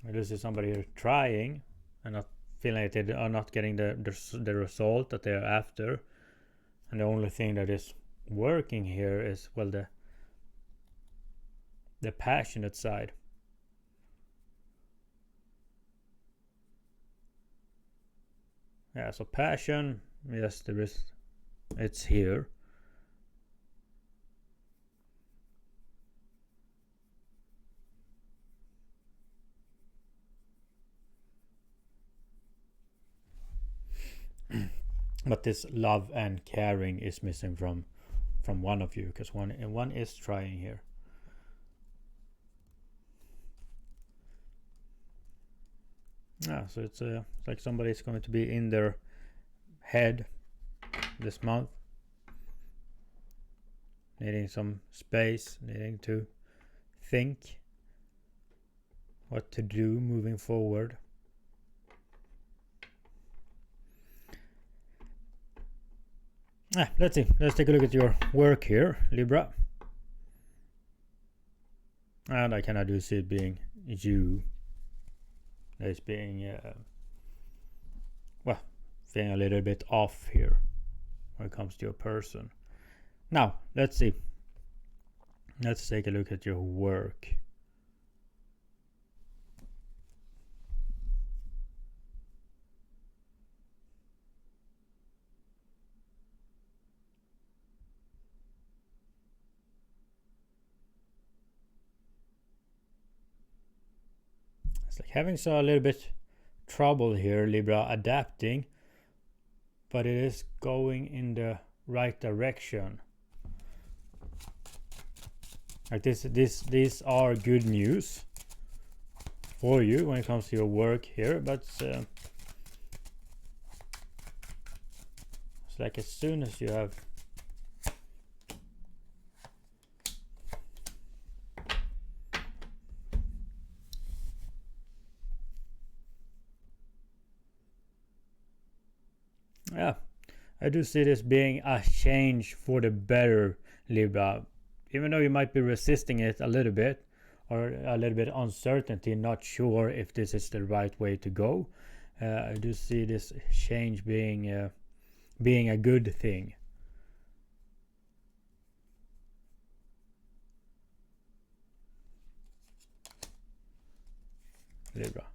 Or this is somebody who's trying and not feeling like they are not getting the result that they are after, and the only thing that is working here is, well, the passionate side. Yeah, so passion, yes, there is, it's here. But this love and caring is missing from one of you, because one is trying here. Yeah, so it's like somebody's going to be in their head this month, needing some space, needing to think what to do moving forward. Let's see. Let's take a look at your work here, Libra. And I cannot do see it being you. It's being, well, feeling a little bit off here when it comes to your person. Now, let's see. Let's take a look at your work. It's like having a little bit trouble here, Libra, adapting, but it is going in the right direction. Like these are good news for you when it comes to your work here, but it's like as soon as you have I do see this being a change for the better, Libra. Even though you might be resisting it a little bit, or a little bit uncertainty, not sure if this is the right way to go, I do see this change being a good thing. Libra.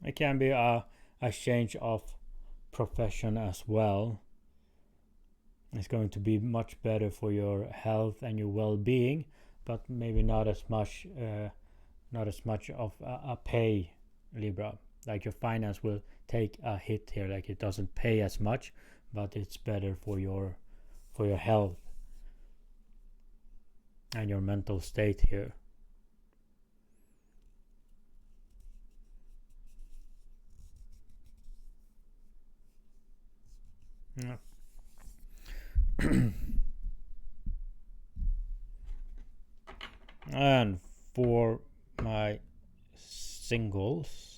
It can be a change of profession as well. It's going to be much better for your health and your well-being, but maybe not as much of a pay, Libra. Like your finance will take a hit here, like it doesn't pay as much, but it's better for your health and your mental state here. Yeah. And for my singles,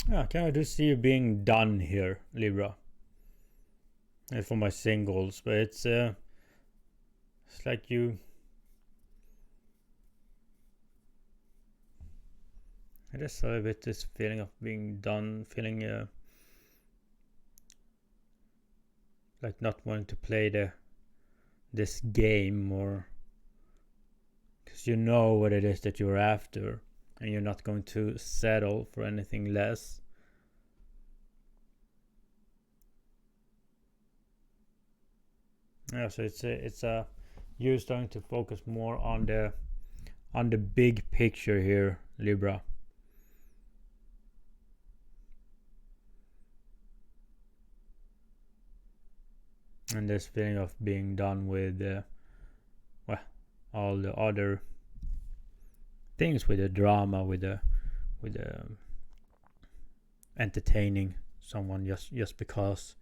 yeah, can I do see you being done here, Libra? And for my singles, but it's like you. I just saw a bit this feeling of being done, feeling like not wanting to play this game, or because you know what it is that you're after, and you're not going to settle for anything less. Yeah, so it's a you're starting to focus more on the big picture here, Libra. And this feeling of being done with all the other things, with the drama, with the entertaining someone just because.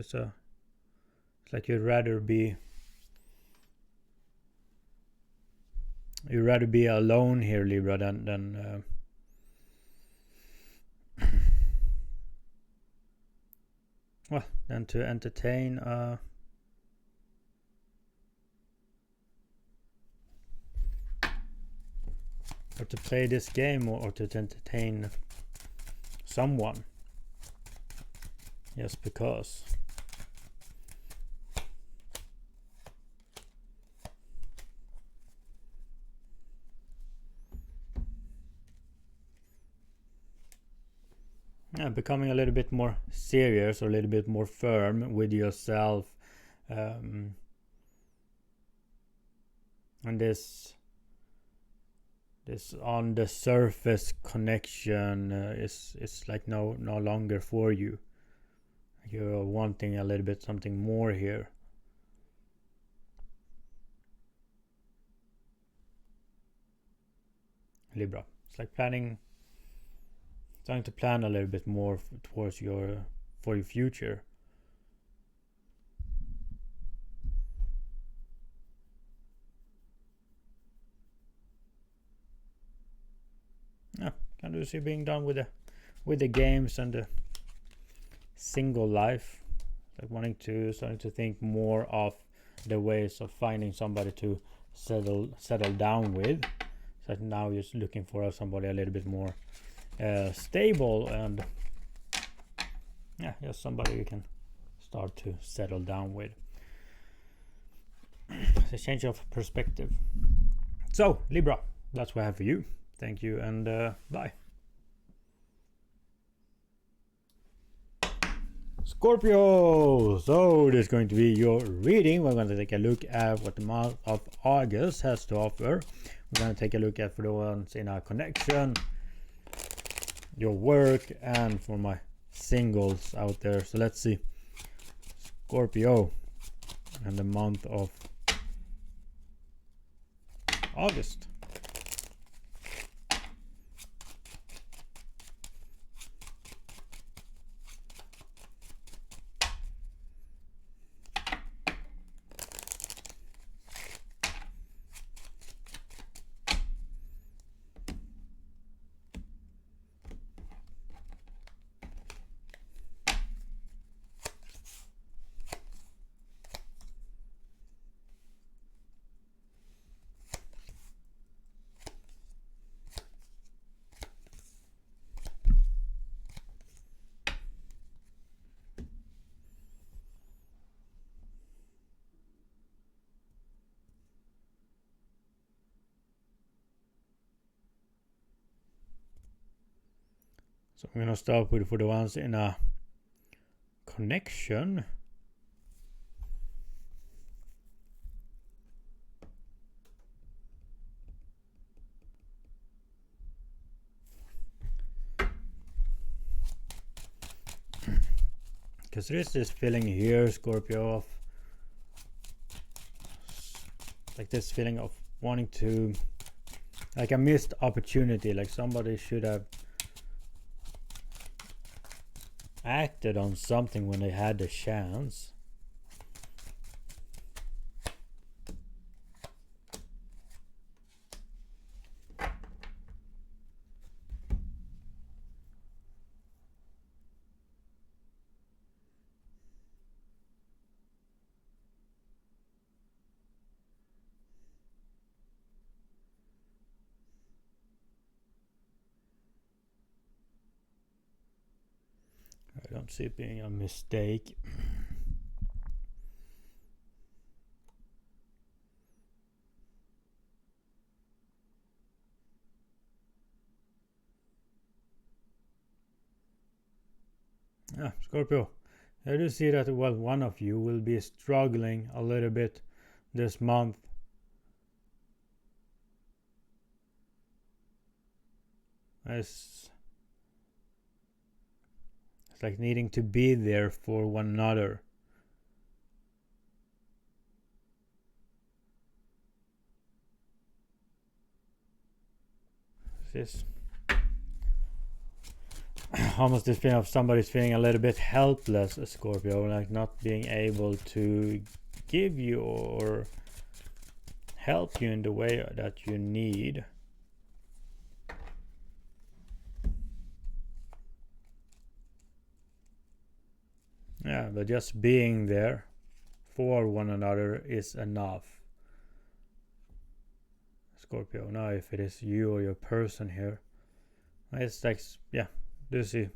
So it's like you'd rather be alone here, Libra, than than to entertain or to play this game, or to entertain someone just because. Yeah, becoming a little bit more serious, or a little bit more firm with yourself, and this on the surface connection is like no longer for you. You're wanting a little bit something more here. Libra. It's like trying to plan a little bit more towards for your future. Yeah, kind of see being done with the games and the single life. Like starting to think more of the ways of finding somebody to settle down with. So now you're just looking for somebody a little bit more stable and Yeah, just somebody you can start to settle down with. It's a change of perspective. So Libra, that's what I have for you. Thank you and bye. Scorpio, so this is going to be your reading. We're going to take a look at what the month of August has to offer. We're going to take a look at for the ones in our connection, your work, and for my singles out there. So let's see. Scorpio and the month of August. So I'm gonna start with for the ones in a connection. Because there is this feeling here, Scorpio, of like this feeling of wanting to, like a missed opportunity, like somebody should have acted on something when they had the chance. I don't see it being a mistake. Yeah, Scorpio, I do see that, well, one of you will be struggling a little bit this month. It's like needing to be there for one another. This almost this feeling of somebody's feeling a little bit helpless, Scorpio, like not being able to give you or help you in the way that you need. Yeah, but just being there for one another is enough, Scorpio. Now if it is you or your person here, it's like, yeah, do see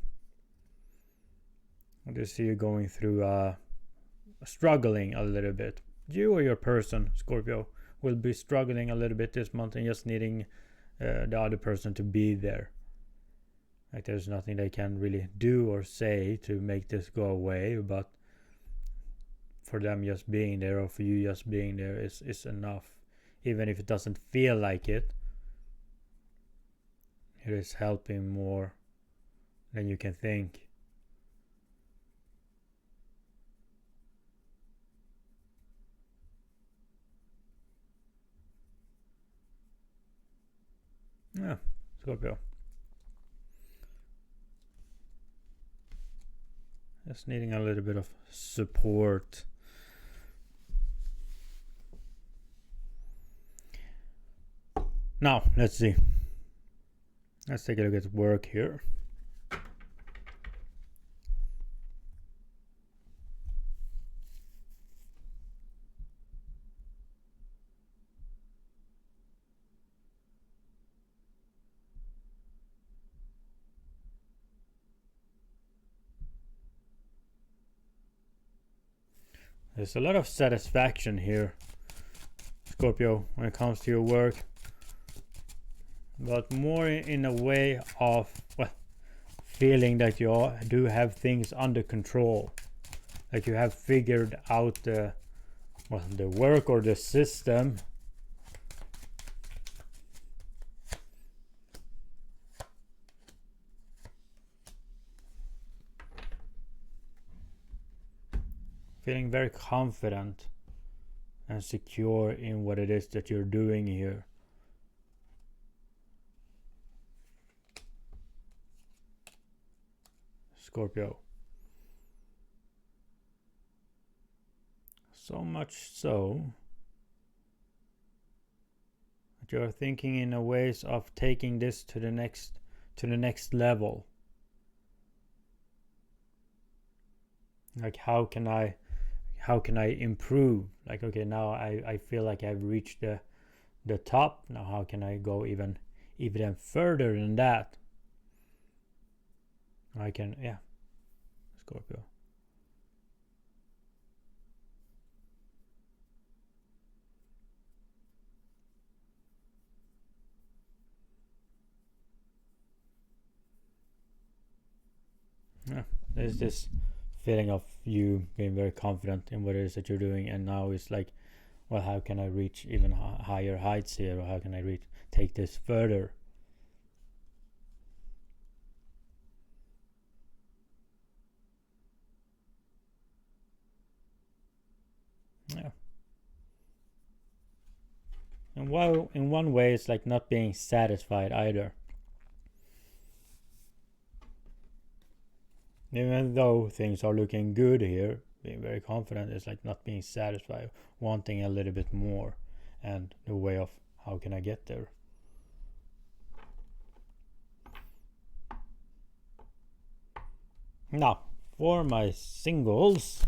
you going through struggling a little bit. You or your person, Scorpio, will be struggling a little bit this month and just needing the other person to be there. Like there's nothing they can really do or say to make this go away, but for them just being there, or for you just being there, is enough. Even if it doesn't feel like it, it is helping more than you can think. Yeah, Scorpio. Just needing a little bit of support. Now, let's see. Let's take a look at work here. There's a lot of satisfaction here, Scorpio, when it comes to your work, but more in a way of, well, feeling that you do have things under control, that you have figured out the work or the system. Feeling very confident and secure in what it is that you're doing here. Scorpio. So much so that you're thinking in a ways of taking this to the next level. Like how can I improve? Like, okay, now I feel like I've reached the top. Now how can I go even further than that? I can, yeah, Scorpio. Yeah, there's this feeling of you being very confident in what it is that you're doing, and now it's like, well, how can I reach even higher heights here, or how can I take this further? Yeah. And while in one way it's like not being satisfied either. Even though things are looking good here, being very confident is like not being satisfied, wanting a little bit more, and the way of how can I get there. Now, for my singles,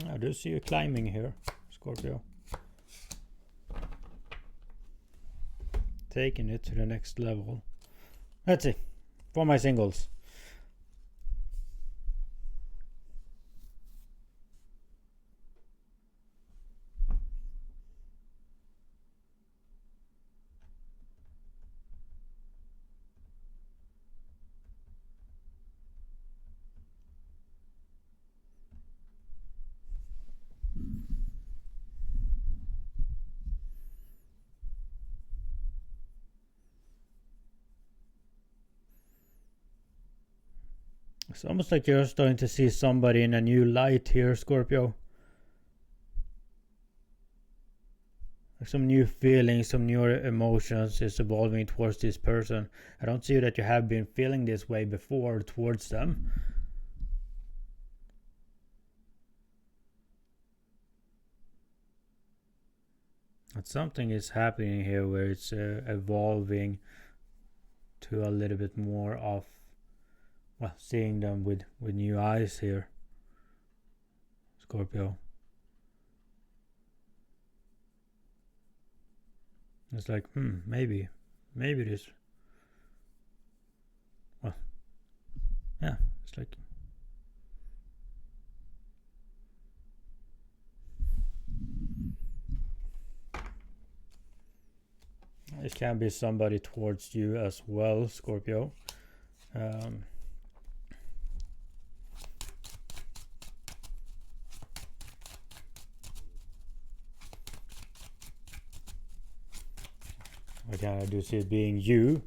I do see you climbing here, Scorpio. Taking it to the next level. Let's see, for my singles. It's almost like you're starting to see somebody in a new light here, Scorpio. Like some new feelings, some new emotions is evolving towards this person. I don't see that you have been feeling this way before towards them. But something is happening here where it's evolving to a little bit more of, well, seeing them with new eyes here, Scorpio. It's like, maybe this, well, yeah, it's like, it can be somebody towards you as well, Scorpio. Again, I do see it being you.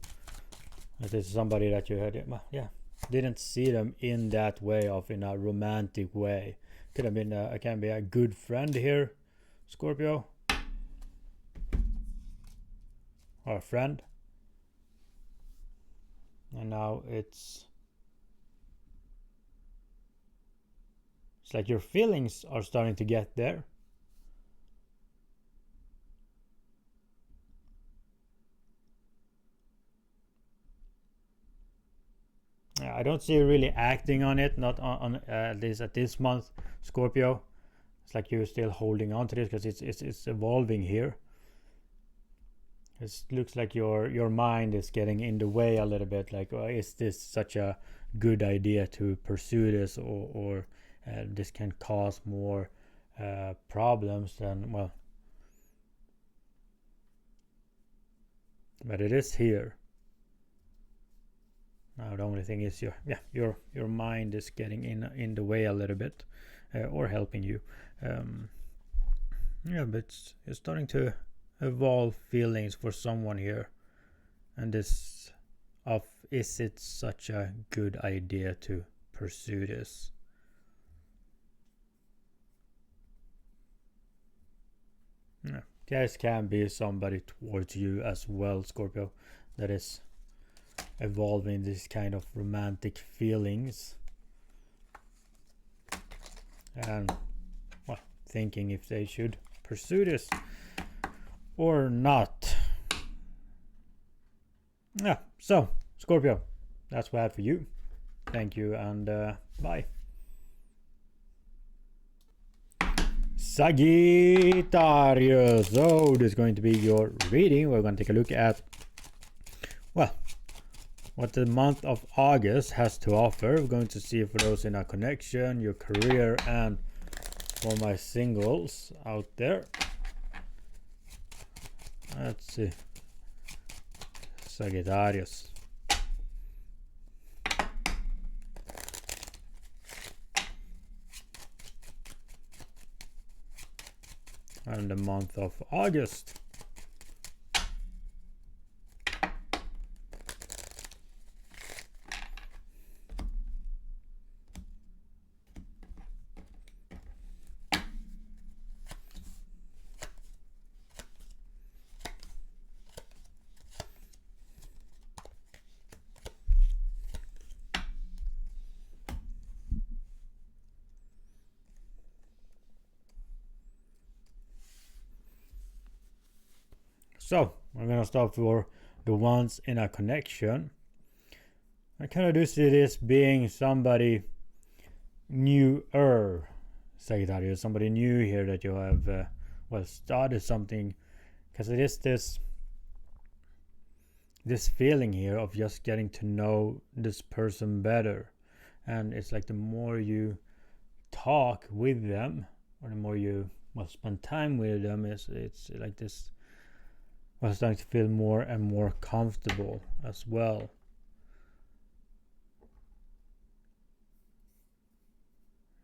That is somebody that you had, yeah, didn't see them in that way, of in a romantic way. Could have been, it can be a good friend here, Scorpio, or a friend. And now it's like your feelings are starting to get there. don't see you really acting on it, not on at least at this month, Scorpio. It's like you're still holding on to this because it's evolving here. It looks like your mind is getting in the way a little bit, like, oh, is this such a good idea to pursue this, or this can cause more problems than, well, but it is here. Now the only thing is your mind is getting in the way a little bit, or helping you. Yeah, but it's starting to evolve feelings for someone here, and this of, is it such a good idea to pursue this? Yeah, guys, can be somebody towards you as well, Scorpio, that is evolving this kind of romantic feelings, and, well, thinking if they should pursue this or not. Yeah, so Scorpio, that's what I have for you. Thank you, and bye. Sagittarius. So this is going to be your reading. We're going to take a look at, well, what the month of August has to offer. We're going to see for those in a connection, your career, and for my singles out there. Let's see. Sagittarius. And the month of August. So we're gonna start for the ones in a connection. I kind of do see this being somebody newer, Sagittarius, somebody new here that you have well, started something, because it is this feeling here of just getting to know this person better, and it's like the more you talk with them, or the more you, well, spend time with them, it's like this, well, starting to feel more and more comfortable as well.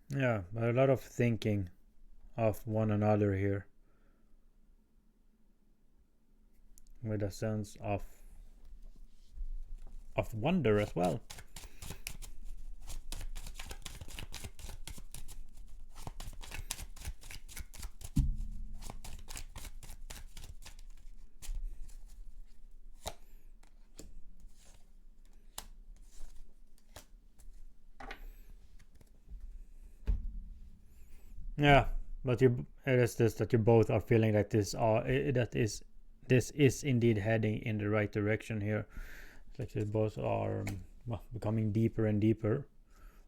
Yeah, but a lot of thinking of one another here, with a sense of wonder as well. Yeah, but it is this that you both are feeling that this is indeed heading in the right direction here. It's like you both are, well, becoming deeper and deeper,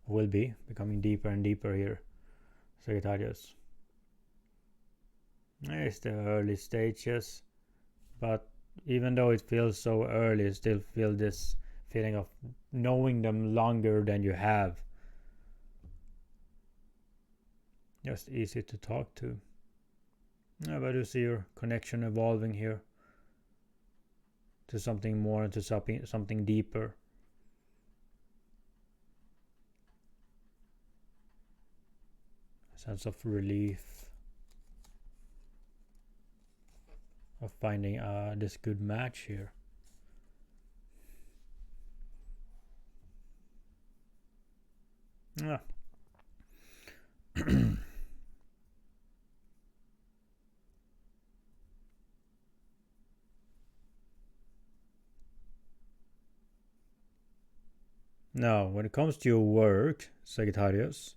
will be becoming deeper and deeper here, Sagittarius. It's the early stages, but even though it feels so early, you still feel this feeling of knowing them longer than you have. Just easy to talk to. Yeah, but you see your connection evolving here to something more, into something deeper. A sense of relief, of finding this good match here. Yeah. Now, when it comes to your work, Sagittarius,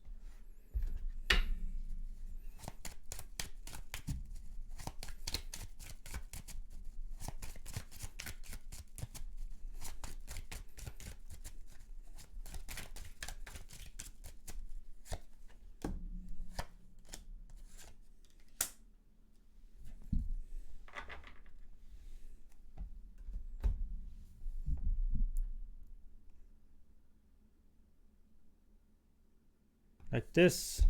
Like this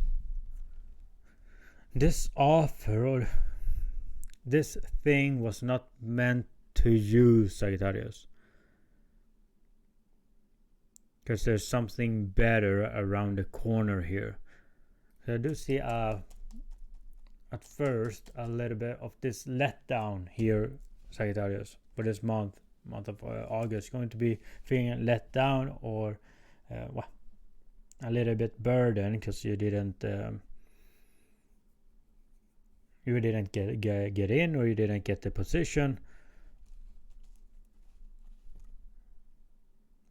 offer or this thing was not meant to you, Sagittarius. Because there's something better around the corner here. So I do see at first a little bit of this letdown here, Sagittarius, for this month of August. Going to be feeling let down or well, a little bit burdened because you didn't get in, or you didn't get the position.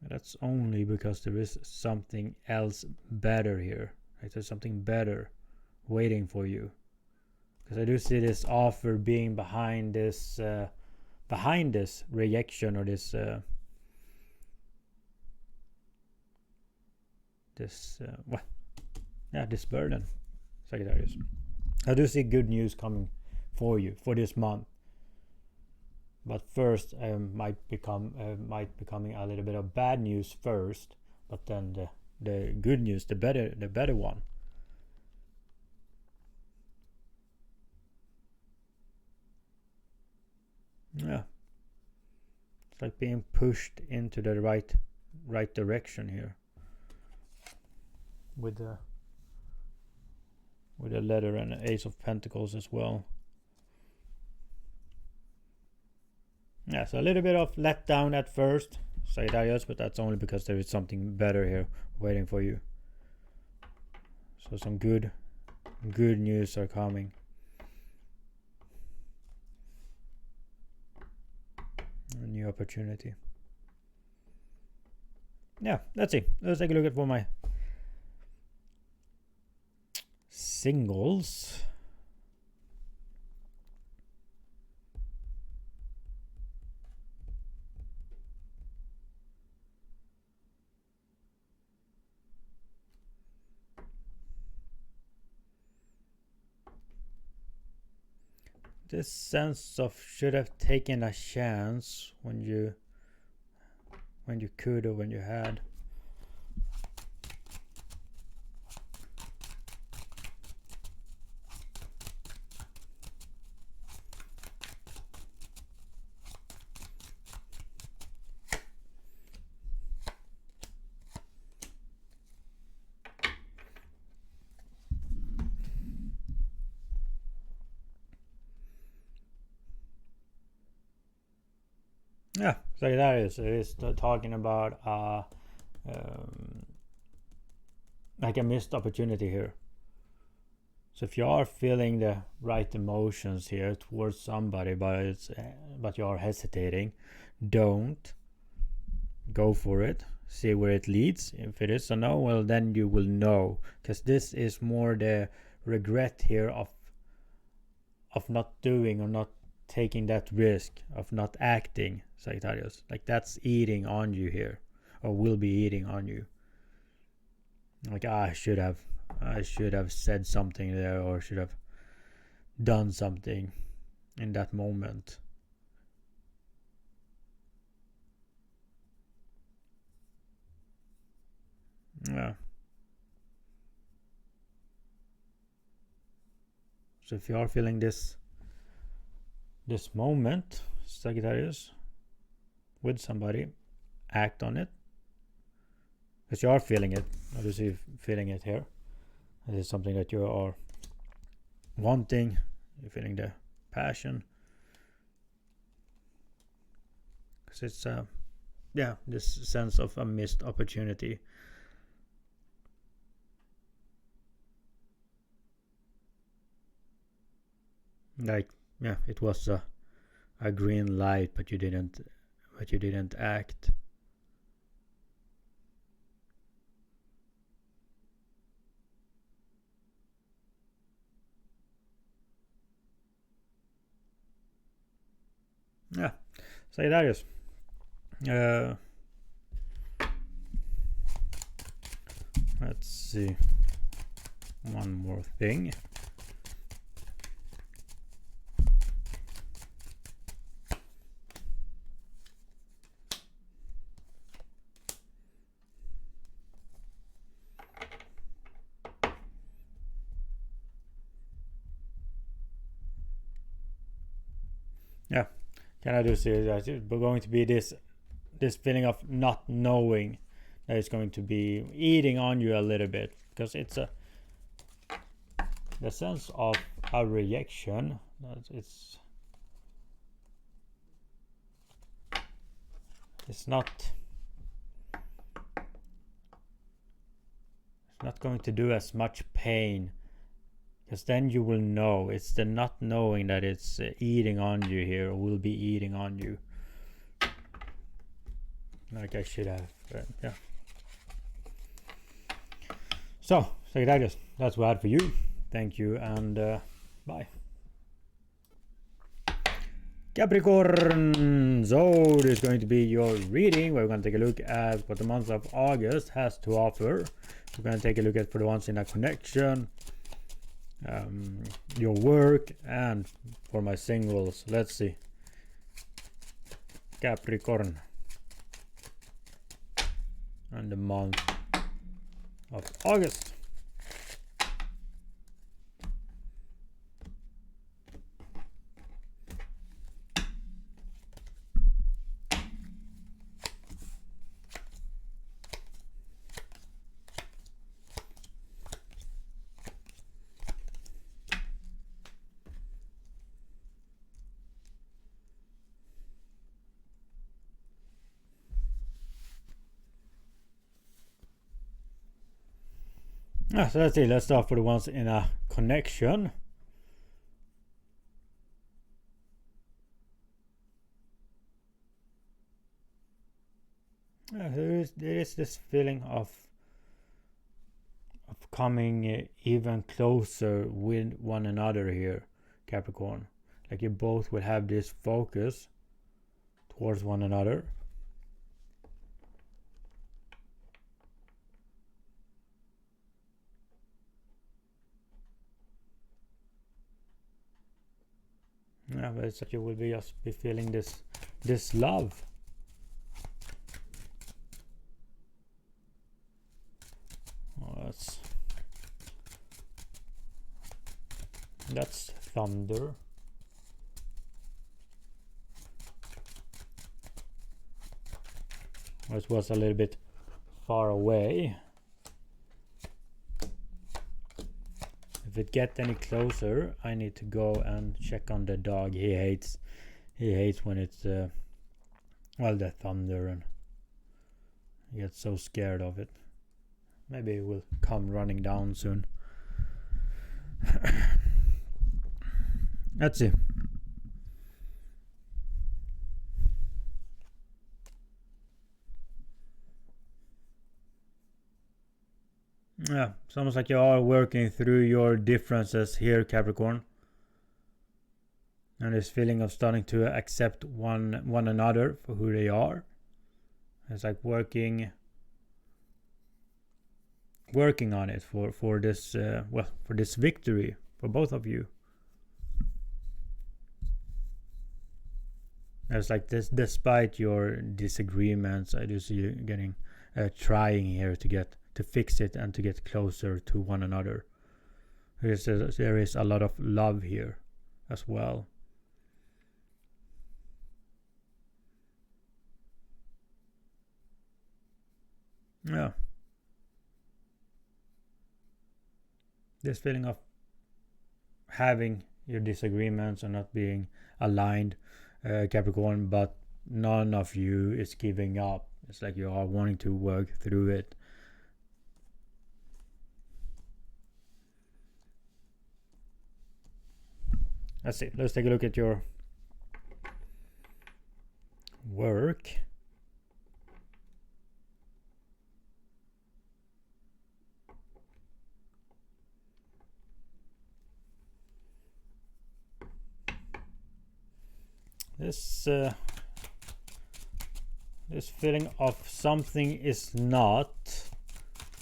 That's only because there is something else better here. Right? There's something better waiting for you. Because I do see this offer being behind this rejection, or this this burden, Sagittarius. I do see good news coming for you for this month. But first, might becoming a little bit of bad news first, but then the good news, the better one. Yeah, it's like being pushed into the right direction here. With the letter and the Ace of Pentacles as well. Yeah, so a little bit of letdown at first, Sagittarius, but that's only because there is something better here waiting for you. So some good news are coming. A new opportunity. Yeah, let's see. Let's take a look at for my singles. This sense of should have taken a chance when you could, or when you had. Yeah, Sagittarius is talking about like a missed opportunity here. So if you are feeling the right emotions here towards somebody, but you are hesitating, don't go for it. See where it leads. If it is a no, well, then you will know, because this is more the regret here of not doing or not taking that risk, of not acting, Sagittarius. Like that's eating on you here, or will be eating on you. Like I should have said something there, or should have done something in that moment. Yeah. So if you are feeling this moment, Sagittarius, with somebody, act on it. Because you are feeling it. Obviously, feeling it here. It is something that you are wanting. You're feeling the passion. Because it's this sense of a missed opportunity. Like, yeah, it was a green light, but you didn't act. Yeah, Sagittarius. Let's see. One more thing. Yeah, can I do see that it's going to be this feeling of not knowing that it's going to be eating on you a little bit, because it's the sense of a rejection. It's not going to do as much pain, because then you will know. It's the not knowing that it's eating on you here, or will be eating on you. Like I should have, yeah. So, Sagittarius, that's what I had for you. Thank you, and bye. Capricorn, so this is going to be your reading. We're going to take a look at what the month of August has to offer. We're going to take a look at for the ones in a connection, your work, and for my singles. Let's see. Capricorn and the month of August. So let's see, let's start for the ones in a connection. There is this feeling of coming even closer with one another here, Capricorn. Like you both will have this focus towards one another. Yeah, but it's like you will just be feeling this love. Oh, that's thunder. It was a little bit far away. If it gets any closer, I need to go and check on the dog. He hates when it's well, the thunder, and he gets so scared of it. Maybe it will come running down soon. Let's see. Yeah, it's almost like you are working through your differences here, Capricorn. And this feeling of starting to accept one another for who they are. It's like working on it for this for this victory for both of you. It's like this, despite your disagreements, I do see you getting trying here to fix it and to get closer to one another. There is a lot of love here as well. Yeah. This feeling of having your disagreements and not being aligned, Capricorn, but none of you is giving up. It's like you are wanting to work through it. Let's see. Let's take a look at your work. This feeling of something is not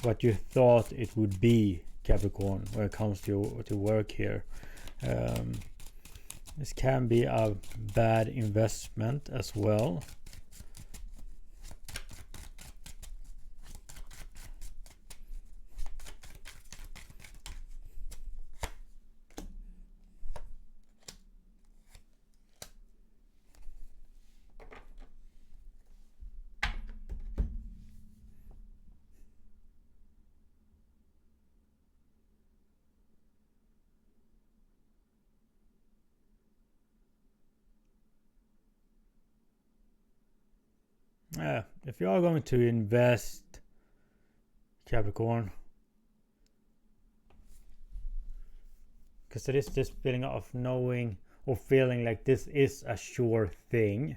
what you thought it would be, Capricorn, when it comes to work here. This can be a bad investment as well. If you are going to invest, Capricorn, because there is this feeling of knowing or feeling like this is a sure thing,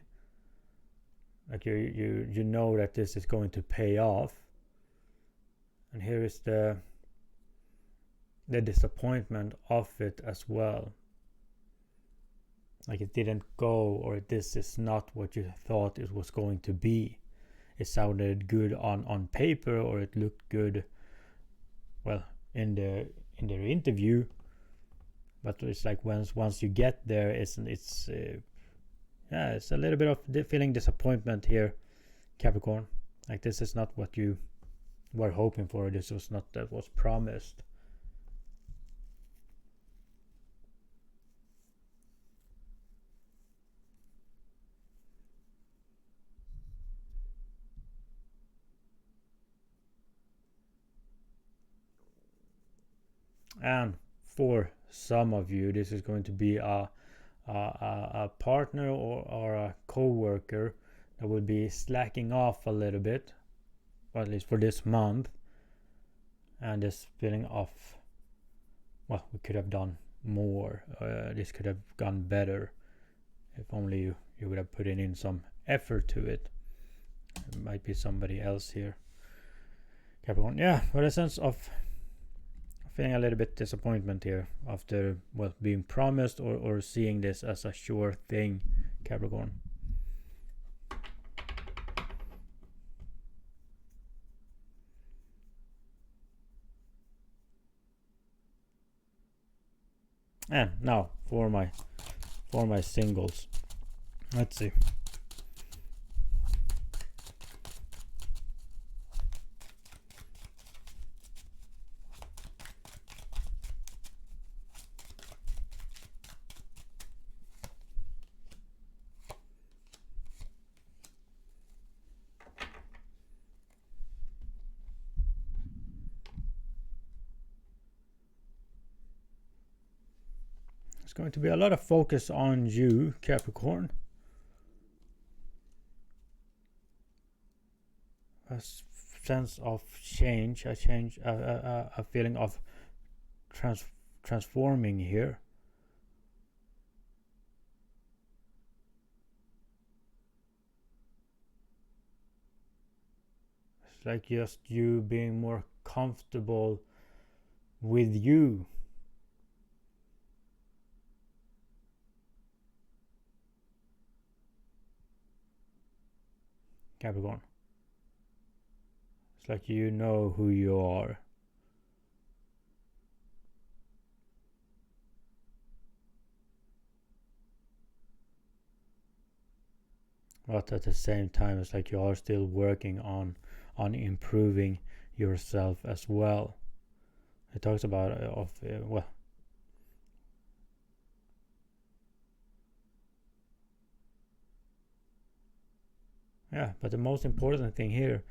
like you know that this is going to pay off, and here is the disappointment of it as well. Like it didn't go, or this is not what you thought it was going to be. It sounded good on paper, or it looked good, well, in the interview, but it's like once you get there, it's a little bit of feeling disappointment here, Capricorn. Like this is not what you were hoping for. This was not that was promised. And for some of you, this is going to be a partner or a co-worker that will be slacking off a little bit, or at least for this month, and this feeling of, well, we could have done more, this could have gone better if only you would have put in some effort to it. It might be somebody else here, Capricorn. Yeah, but a sense of feeling a little bit disappointment here after, well, being promised or seeing this as a sure thing, Capricorn. And now for my singles. Let's see. Going to be a lot of focus on you, Capricorn. A sense of change, a feeling of transforming here. It's like just you being more comfortable with you. Capricorn. It's like you know who you are. But at the same time, it's like you are still working on improving yourself as well. It talks about well, yeah, but the most important thing here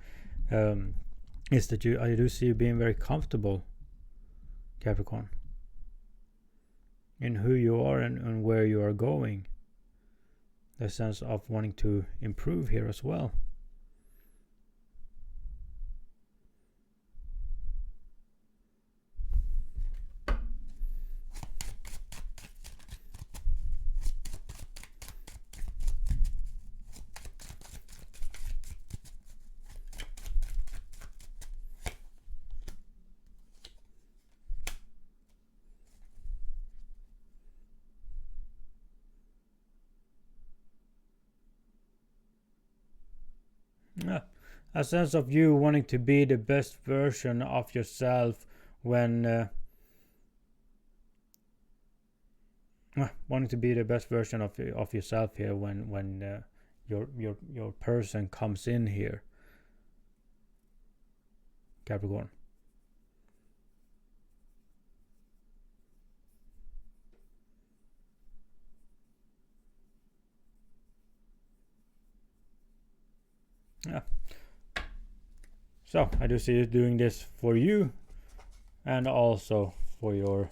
is that I do see you being very comfortable, Capricorn, in who you are and where you are going. The sense of wanting to improve here as well. A sense of you wanting to be the best version of yourself when wanting to be the best version of yourself here when your person comes in here, Capricorn. Yeah. So I do see you doing this for you, and also for your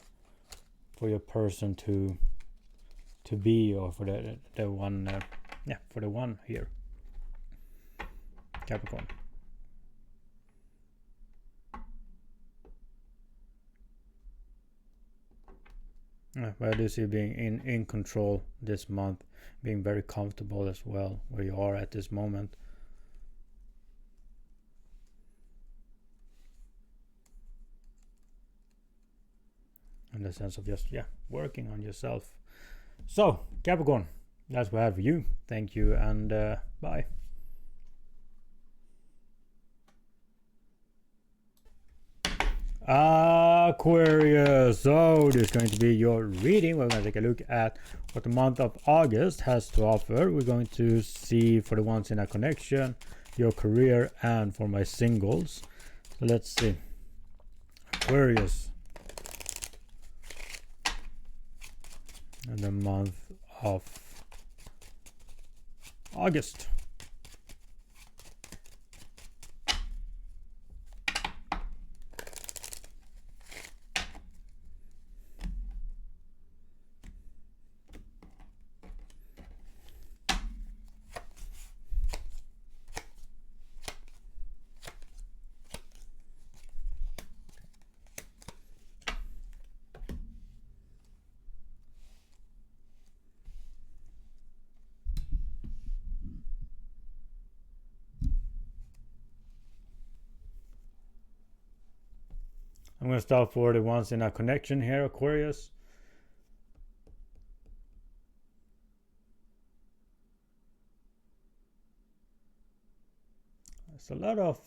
person to be, or for the one, for the one here. Capricorn. But I do see being in control this month, being very comfortable as well where you are at this moment. In the sense of just working on yourself. So Capricorn, that's what I have for you. Thank you and bye. Aquarius, so this is going to be your reading. We're going to take a look at what the month of August has to offer. We're going to see for the ones in a connection, your career, and for my singles. So let's see. Aquarius, in the month of August. I'm going to start for the ones in a connection here, Aquarius. There's a lot of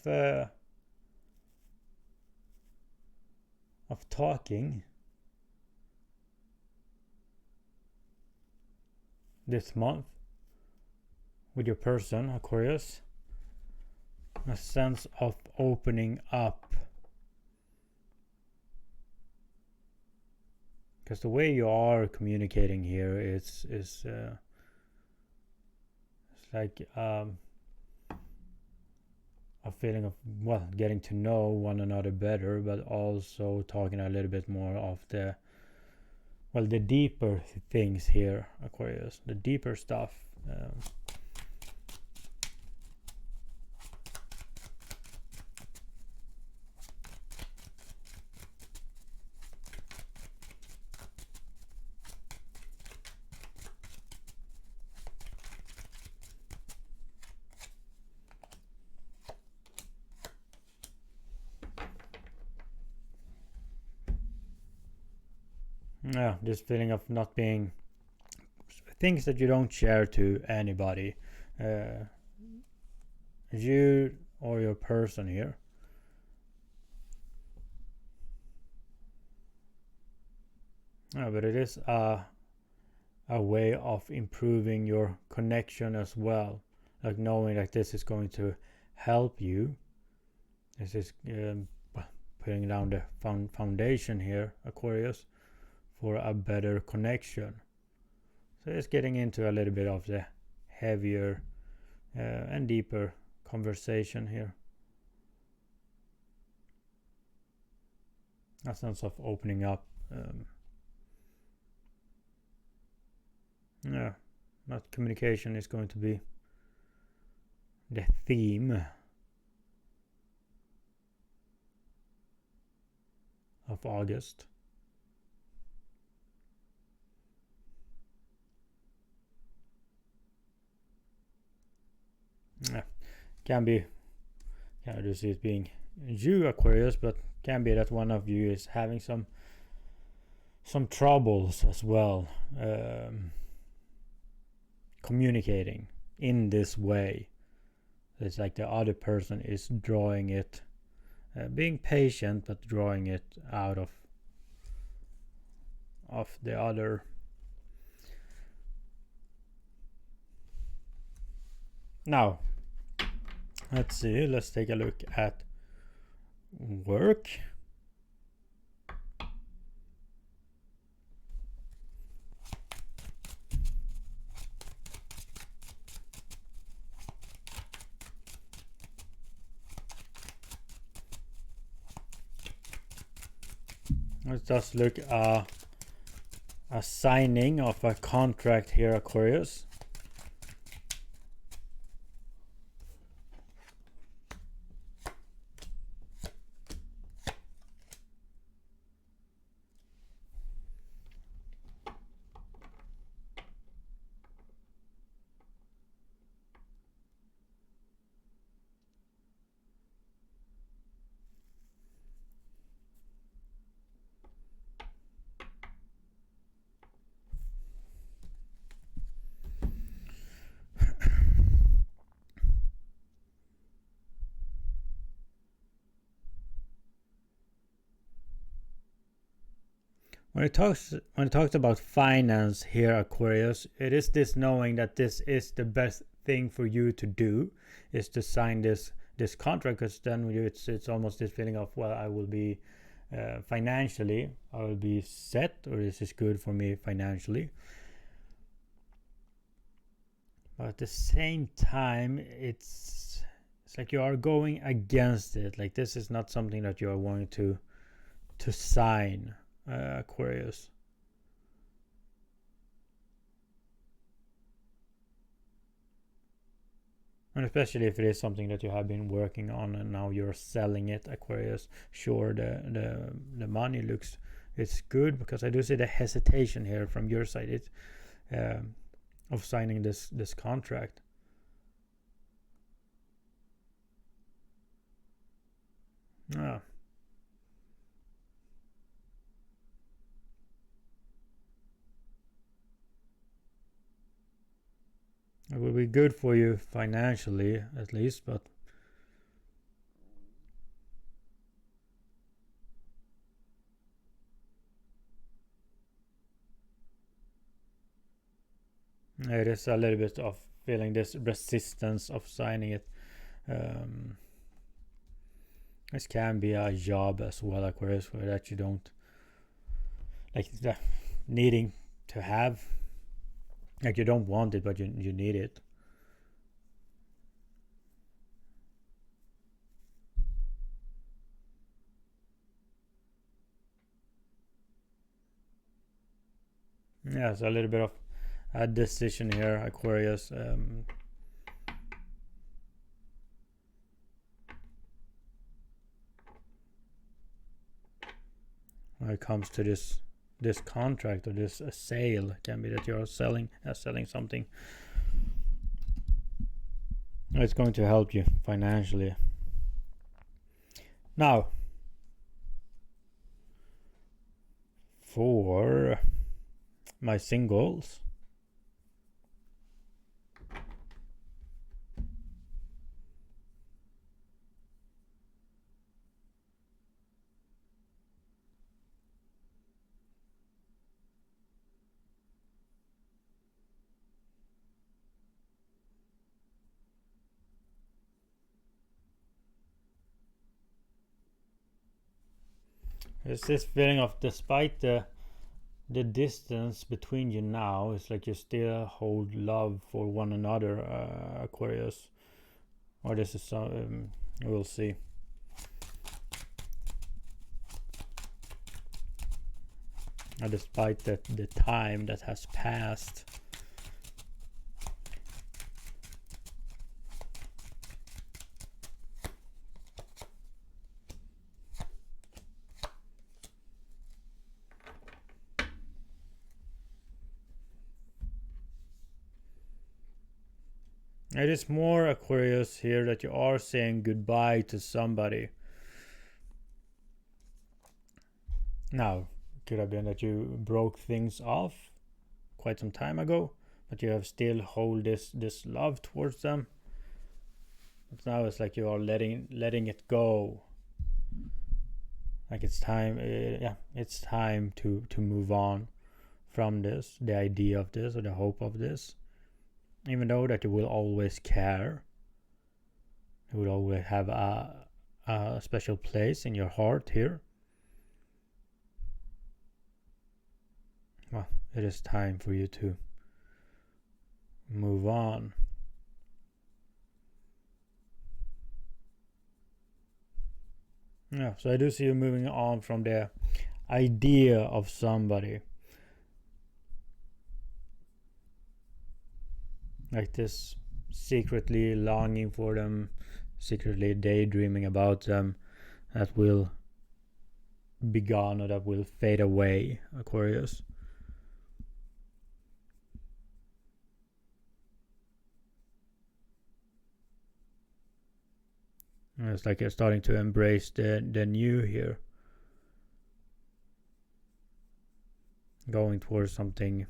talking this month with your person, Aquarius. A sense of opening up. Because the way you are communicating here is it's like a feeling of getting to know one another better, but also talking a little bit more of the deeper things here, Aquarius, the deeper stuff. Yeah, this feeling of not being things that you don't share to anybody, you or your person here. But it is a way of improving your connection as well, like knowing that this is going to help you. This is putting down the foundation here, Aquarius, for a better connection. So it's getting into a little bit of the heavier and deeper conversation here. A sense of opening up. Not communication is going to be the theme of August. Can be, I do see it being you, Aquarius, but can be that one of you is having some troubles as well, communicating in this way. It's like the other person is drawing it, being patient, but drawing it out of the other. Now, let's see, let's take a look at work. Let's just look at a signing of a contract here, Aquarius. When it talks about finance here, Aquarius, it is this knowing that this is the best thing for you to do, is to sign this contract, because then it's almost this feeling of, well, I will be financially, I will be set, or this is good for me financially. But at the same time, it's like you are going against it. Like, this is not something that you are wanting to sign, Aquarius. And especially if it is something that you have been working on and now you're selling it, Aquarius. Sure, the money looks, it's good, because I do see the hesitation here from your side. It's of signing this contract. Ah. It will be good for you financially, at least, but it is a little bit of feeling this resistance of signing it. This can be a job as well, Aquarius, where that you don't like the needing to have, like you don't want it, but you need it. Yeah, it's a little bit of a decision here, Aquarius. When it comes to this contract or this sale, it can be that you're selling something. It's going to help you financially. Now, for my singles, it's this feeling of, despite the distance between you now, it's like you still hold love for one another, Aquarius. Or this is we'll see. Despite the time that has passed. It is more, Aquarius, here that you are saying goodbye to somebody. Now, it could have been that you broke things off quite some time ago, but you have still hold this love towards them. But now it's like you are letting it go. Like it's time, it's time to move on from this, the idea of this, or the hope of this. Even though that you will always care, you will always have a special place in your heart here. Well, it is time for you to move on. Yeah, so I do see you moving on from the idea of somebody. Like this, secretly longing for them, secretly daydreaming about them, that will be gone, or that will fade away, Aquarius. And it's like you're starting to embrace the new here, going towards something,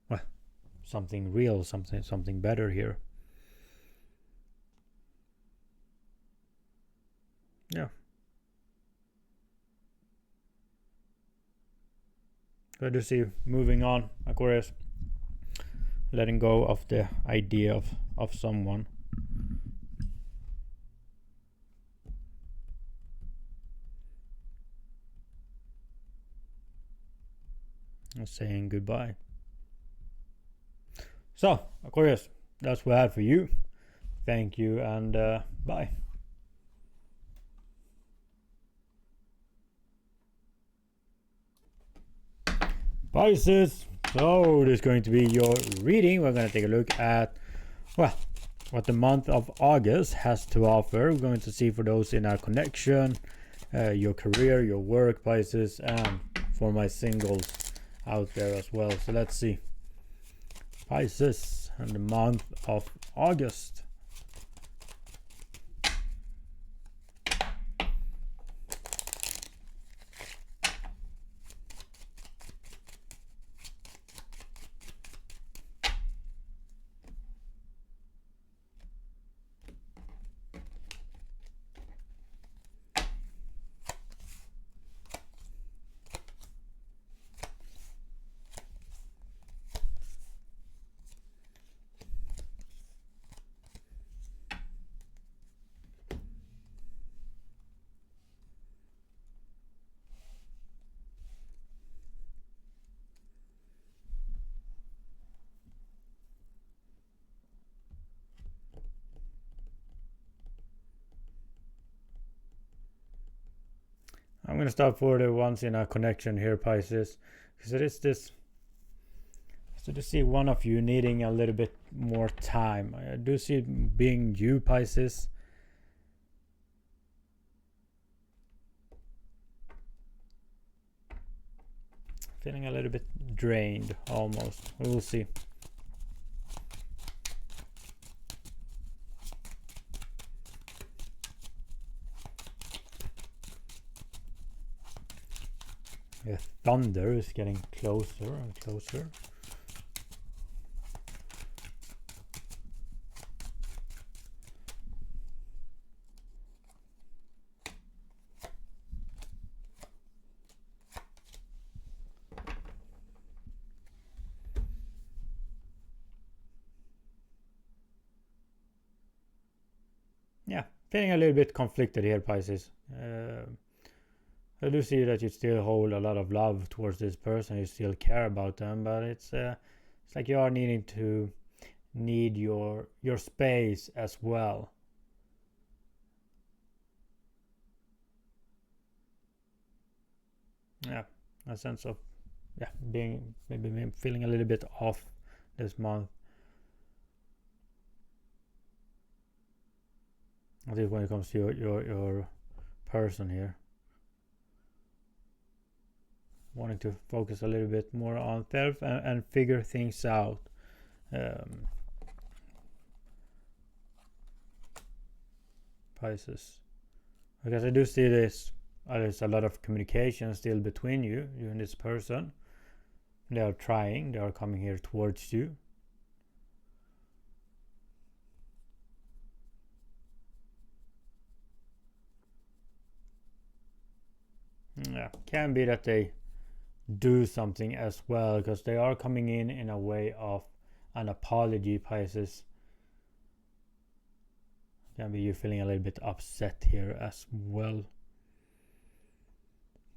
well, something real, something better here. Yeah. Good to see you moving on, Aquarius. Letting go of the idea of someone. And saying goodbye. So, Aquarius, that's what I have for you. Thank you and bye. Pisces, so this is going to be your reading. We're going to take a look at, well, what the month of August has to offer. We're going to see for those in our connection, your career, your work, Pisces, and for my singles out there as well. So let's see. Pisces and the month of August. I'm going to start for the ones in our connection here, Pisces, because it is this. So to see one of you needing a little bit more time. I do see it being you, Pisces. Feeling a little bit drained, almost. We will see. The thunder is getting closer and closer. Yeah, feeling a little bit conflicted here, Pisces. I do see that you still hold a lot of love towards this person. You still care about them, but it's like you are need your space as well. Yeah, a sense of being maybe feeling a little bit off this month. At least when it comes to your person here. Wanting to focus a little bit more on self and figure things out. Pisces. Because I do see this, there's a lot of communication still between you and this person. They are trying, they are coming here towards you. Yeah, can be that they do something as well, because they are coming in a way of an apology, Pisces. Can be you feeling a little bit upset here as well.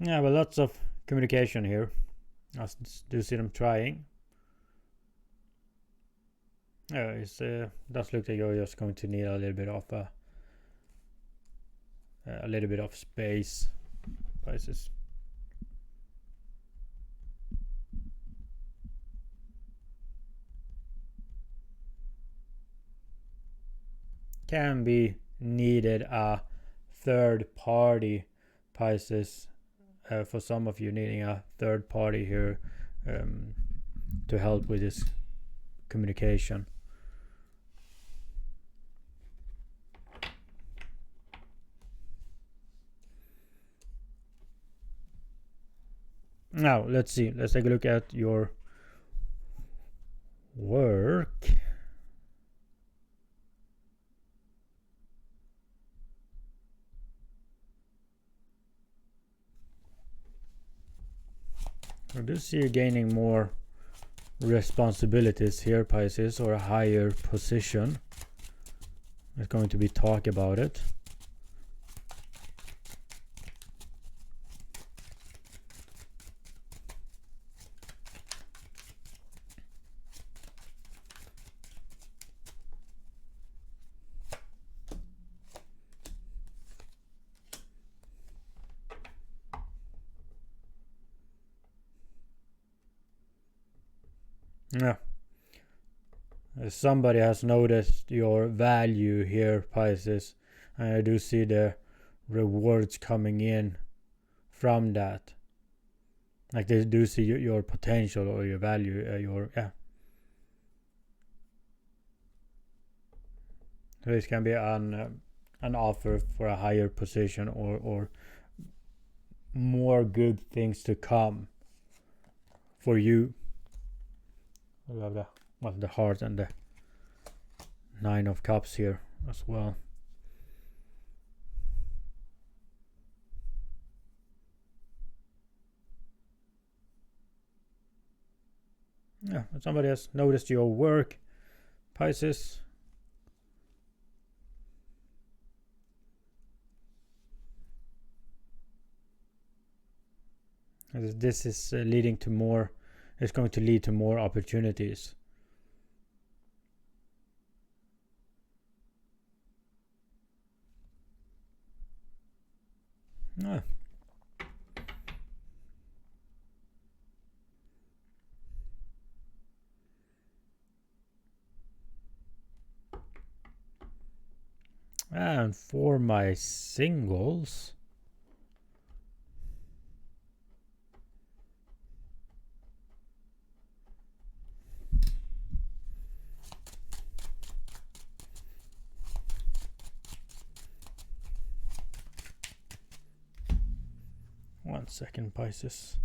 Yeah, but lots of communication here. I do see them trying. Yeah, it does look like you're just going to need a little bit of space, Pisces. Can be needed a third party, Pisces. For some of you needing a third party here to help with this communication. Now let's see, let's take a look at your work. I do see you gaining more responsibilities here, Pisces, or a higher position. There's going to be talk about it. Yeah. Somebody has noticed your value here, Pisces. And I do see the rewards coming in from that. Like they do see your potential or your value, So this can be an offer for a higher position or more good things to come for you. We have the heart and the 9 of cups here as well. Yeah, somebody has noticed your work, Pisces. This is leading to more. It's going to lead to more opportunities. Ah. And for my singles, one second, Pisces.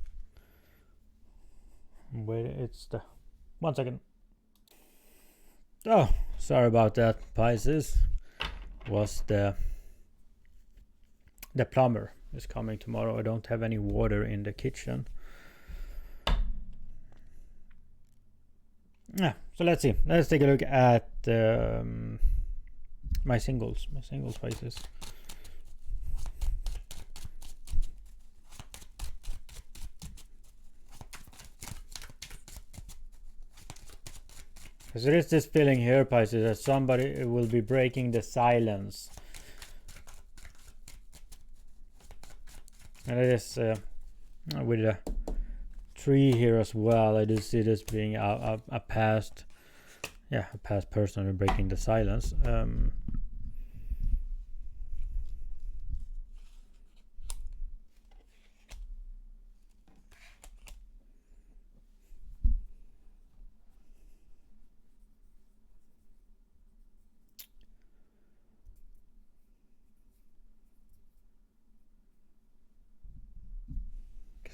Wait, it's the 1 second. Oh, sorry about that, Pisces. Was the plumber is coming tomorrow. I don't have any water in the kitchen. Yeah, so let's see. Let's take a look at my singles Pisces. So there is this feeling here, Pisces, that somebody will be breaking the silence. And it is with the tree here as well. I do see this being a past person breaking the silence.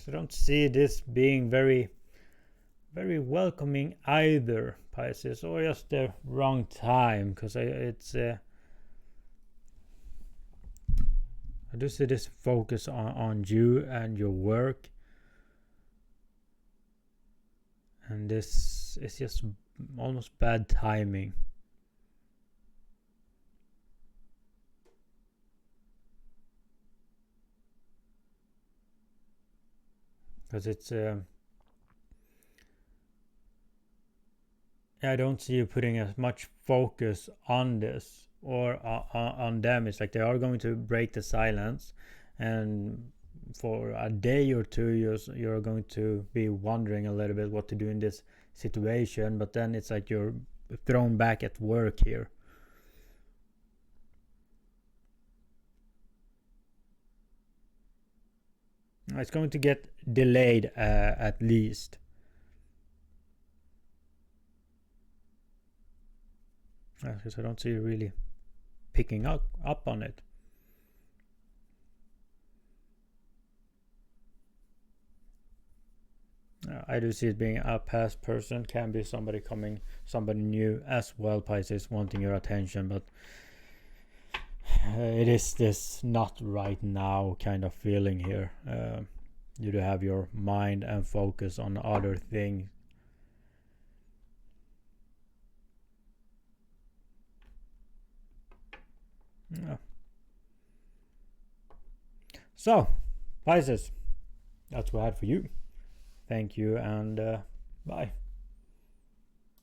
I don't see this being very welcoming either, Pisces, or just the wrong time, because I do see this focus on you and your work, and this is just almost bad timing. Because it's I don't see you putting as much focus on this or on them. It's like they are going to break the silence, and for a day or two you're going to be wondering a little bit what to do in this situation, but then it's like you're thrown back at work here. It's going to get delayed at least. Because I don't see you really picking up on it. I do see it being a past person. Can be somebody new as well, Pisces, wanting your attention, but it is this not right now kind of feeling here. you to have your mind and focus on other things. Yeah. So, Pisces, that's what I had for you. Thank you, and bye.